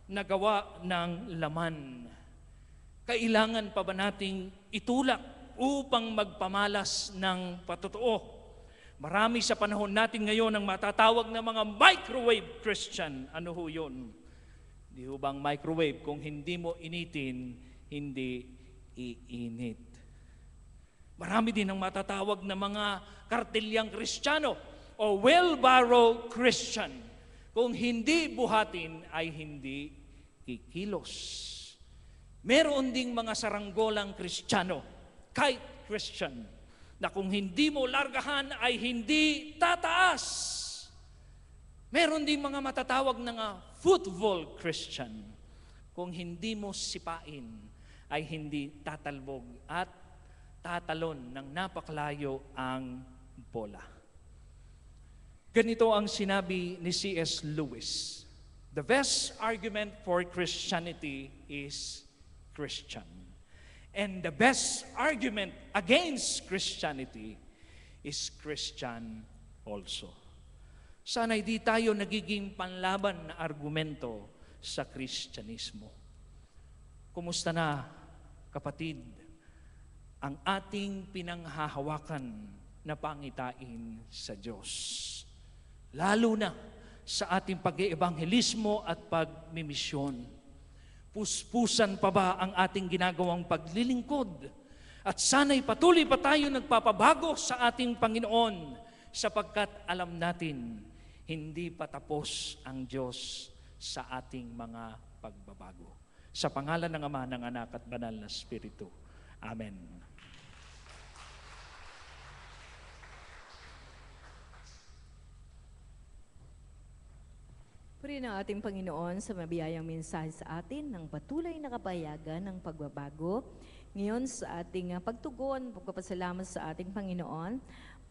na gawa ng laman. Kailangan pa ba nating itulak upang magpamalas ng patotoo? Marami sa panahon natin ngayon ang matatawag na mga microwave Christian. Ano ho yun? Di ho bang microwave, kung hindi mo initin, hindi iinit. Marami din ang matatawag na mga kartelyang Kristiyano o wheelbarrow Christian. Kung hindi buhatin, ay hindi kikilos. Meron ding mga saranggolang Kristiyano, kite Christian, na kung hindi mo largahan, ay hindi tataas. Meron ding mga matatawag na football Christian. Kung hindi mo sipain, ay hindi tatalbog at tatalon ng napakalayo ang bola. Ganito ang sinabi ni C.S. Lewis: "The best argument for Christianity is Christian. And the best argument against Christianity is Christian also." Sana'y di tayo nagiging panlaban na argumento sa Kristyanismo. Kumusta na, kapatid, ang ating pinanghahawakan na pangitain sa Diyos? Lalo na sa ating pag-iebanghelismo at pagmimisyon. Puspusan pa ba ang ating ginagawang paglilingkod? At sana'y patuloy pa tayo nagpapabago sa ating Panginoon, sapagkat alam natin, hindi pa tapos ang Diyos sa ating mga pagbabago. Sa pangalan ng Ama, ng Anak at Banal na Espiritu. Amen.
Purihin ang ating Panginoon sa mabiyayang mensahe sa atin ng patuloy na kapayagan ng pagbabago. Ngayon sa ating pagtugon, pagpapasalamat sa ating Panginoon,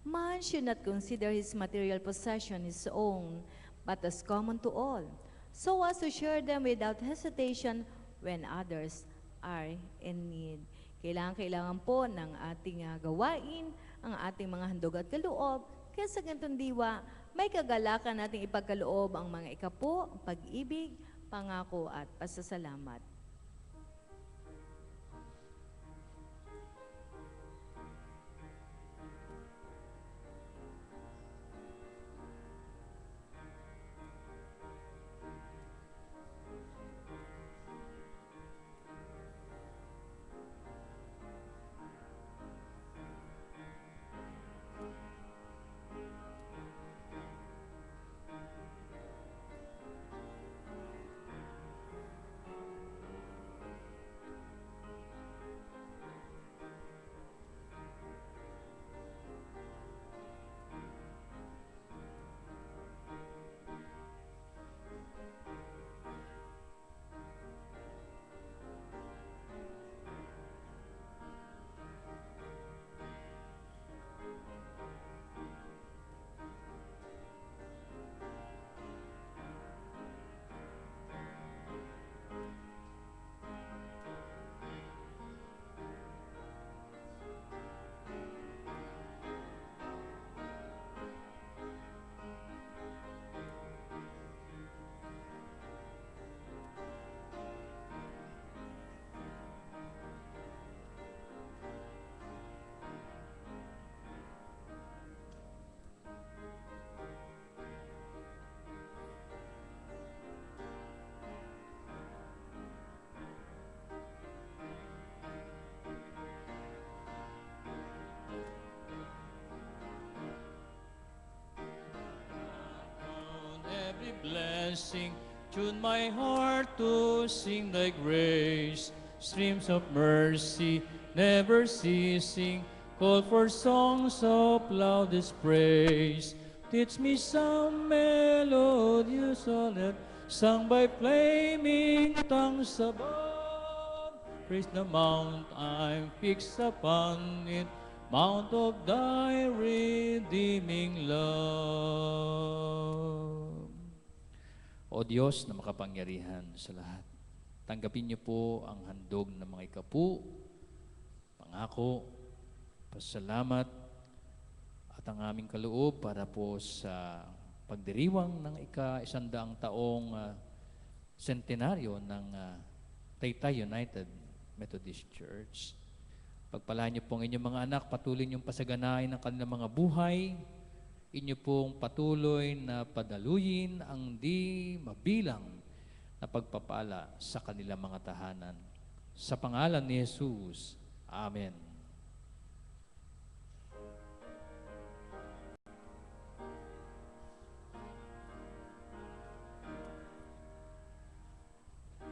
man should not consider his material possession his own, but as common to all, so as to share them without hesitation when others are in need. Kailangan po ng ating gawain ang ating mga handog at kaloob, kaya sa ganitong diwa, may kagalakan nating ipagkaloob ang mga ikapo, pag-ibig, pangako at pasasalamat.
blessing. Tune my heart to sing thy grace. Streams of mercy never ceasing, call for songs of loudest praise. Teach me some melodious sonnet, sung by flaming tongues above. Praise the mount I'm fixed upon it, mount of thy redeeming love. O Diyos na makapangyarihan sa lahat, tanggapin niyo po ang handog ng mga ikapu, pangako, pasalamat, at ang aming kaloob para po sa pagdiriwang ng ika-100 taong sentenaryo ng Taytay United Methodist Church. Pagpalaan niyo po ang inyong mga anak, patuloy niyong pasaganain ang kanilang mga buhay, inyo pong patuloy na padaluyin ang di mabilang na pagpapala sa kanilang mga tahanan. Sa pangalan ni Jesus, Amen.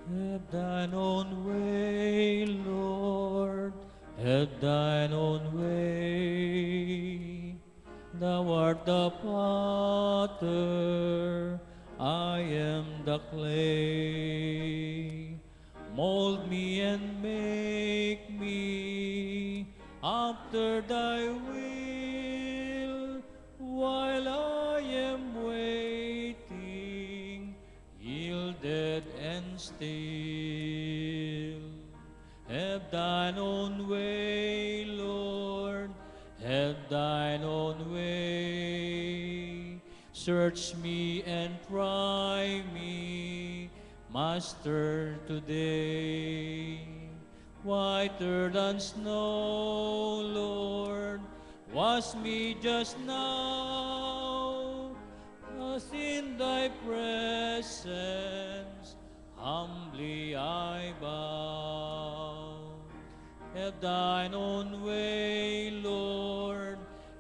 Have thine own way, Lord, have thine own way. Thou art the potter, I am the clay. Mold me and make me after thy will, while I am waiting, yielded and still. Have thine own way, Lord, have thine own way. Search me and try me, Master, today. Whiter than snow, Lord, wash me just now, as in thy presence humbly I bow. Have thine own way, Lord,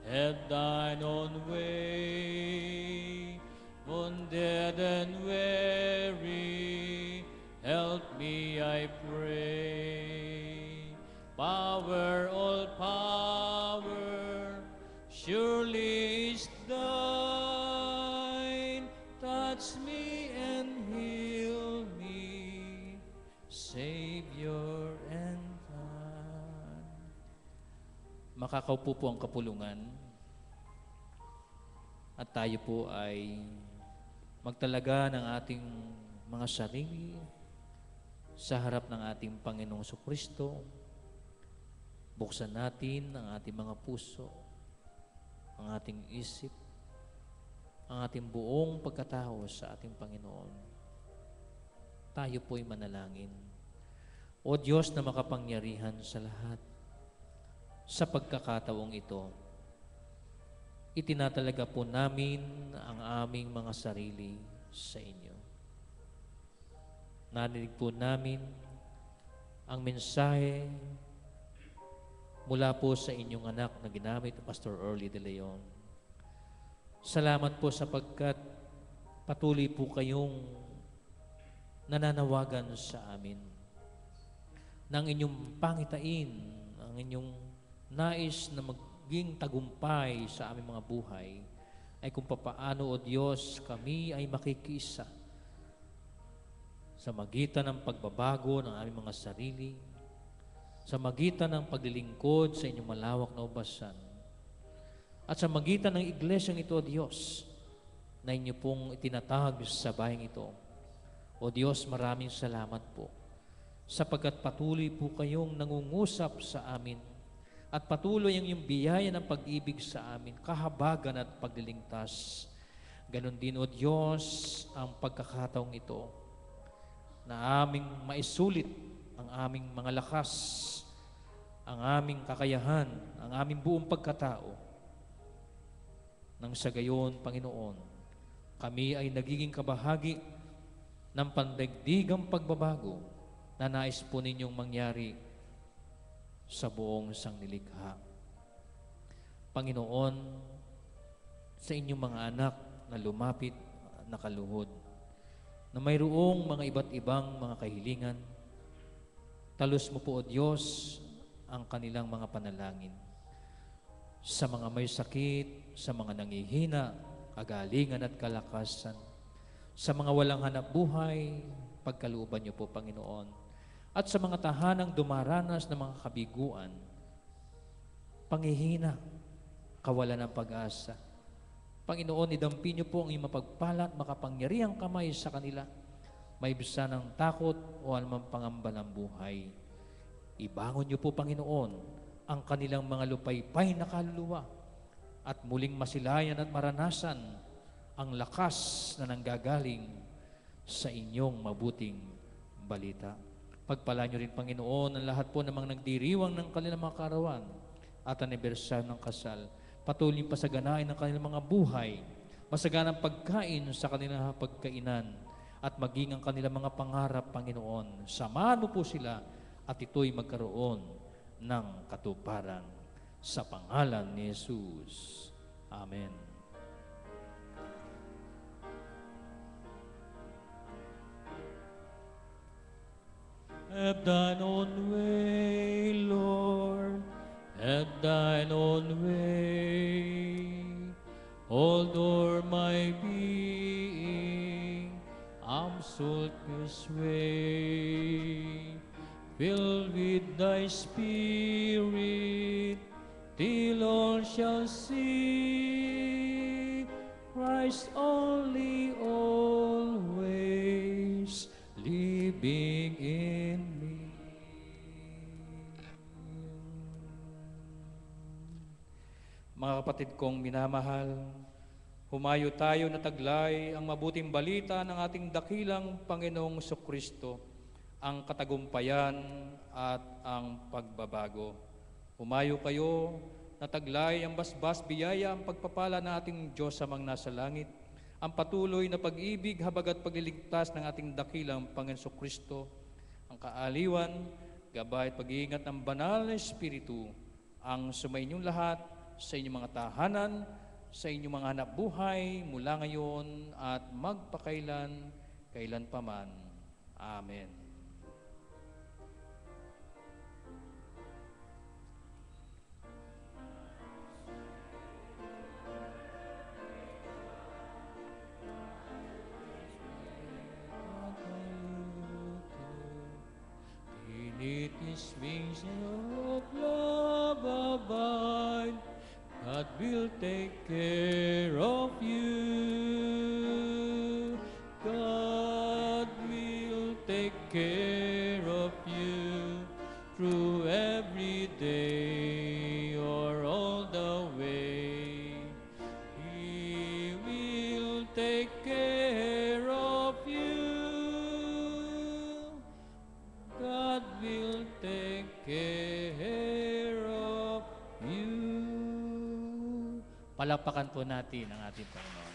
have thine own way. Wounded and weary, help me, I pray. Power, all power, surely is thine. Touch me and heal me, Savior and God. Makakaupo po ang kapulungan at tayo po ay magtalaga ng ating mga sarili sa harap ng ating Panginoong Kristo. Buksan natin ang ating mga puso, ang ating isip, ang ating buong pagkatao sa ating Panginoon. Tayo po'y manalangin. O Diyos na makapangyarihan sa lahat, sa pagkakataong ito, itinatalaga po namin ang aming mga sarili sa inyo. Narinig po namin ang mensahe mula po sa inyong anak na ginamit ni Pastor Early de Leon. Salamat po sapagkat patuloy po kayong nananawagan sa amin ng inyong pangitain, ang inyong nais na maging tagumpay sa aming mga buhay ay kung papaano, O Diyos, kami ay makikisa sa magitan ng pagbabago ng aming mga sarili, sa magitan ng paglilingkod sa inyong malawak na ubasan, at sa magitan ng iglesyang ito, O Diyos, na inyo pong itinatag sa bayang ito. O Diyos, maraming salamat po sapagkat patuloy po kayong nangungusap sa amin at patuloy ang iyong biyaya ng pag-ibig sa amin, kahabagan at paglilingtas. Ganon din, O Diyos, ang pagkakataong ito na aming maisulit ang aming mga lakas, ang aming kakayahan, ang aming buong pagkatao. Nang sa gayon, Panginoon, kami ay nagiging kabahagi ng pandaigdigang pagbabago na nais po ninyong mangyari sa buong sangnilikha. Panginoon, sa inyong mga anak na lumapit, nakaluhod, na mayroong mga iba't ibang mga kahilingan. Talos mo po, O Diyos, ang kanilang mga panalangin. Sa mga may sakit, sa mga nangihina, kagalingan at kalakasan, sa mga walang hanap buhay, pagkalooban niyo po, Panginoon. At sa mga tahanang dumaranas ng mga kabiguan, panghihina, kawalan ng pag-asa. Panginoon, idampi niyo po ang iyong mapagpala at makapangyarihang kamay sa kanila. May bisa ng takot o anumang pangamba ng buhay. Ibangon niyo po, Panginoon, ang kanilang mga lupaypay na kaluluwa at muling masilayan at maranasan ang lakas na nanggagaling sa inyong mabuting balita. Pagpala niyo rin, Panginoon, ang lahat po namang nagdiriwang ng kanilang mga kaarawan at anibersaryo ng kasal. Patuloy pasaganain ng kanilang mga buhay, masaganang pagkain sa kanilang pagkainan, at maging ang kanilang mga pangarap, Panginoon. Samahan mo po sila at ito'y magkaroon ng katuparan. Sa pangalan ni Jesus. Amen. Have thine own way, Lord, have thine own way. Hold o'er my being, absolute sway. Filled with thy spirit, till all shall see Christ only always living in me. Mga kapatid kong minamahal, humayo tayo na taglay ang mabuting balita ng ating dakilang Panginoong Jesucristo, ang katagumpayan at ang pagbabago. Humayo kayo na taglay ang basbas biyaya ang pagpapala ng ating Diyos amang nasa langit, ang patuloy na pag-ibig, habag at pagliligtas ng ating dakilang Panginoong Jesucristo, ang kaaliwan, gabay at pag-iingat ng banal na Espiritu, ang sumainyong lahat sa inyong mga tahanan, sa inyong mga hanap buhay, mula ngayon at magpakailan, kailan paman. Amen. Beneath His wings of love abide, God will take care of you. God will take care of you through every day or all the way. He will take care of you. God will take care of you. Palakpakan po natin ang ating Panginoon.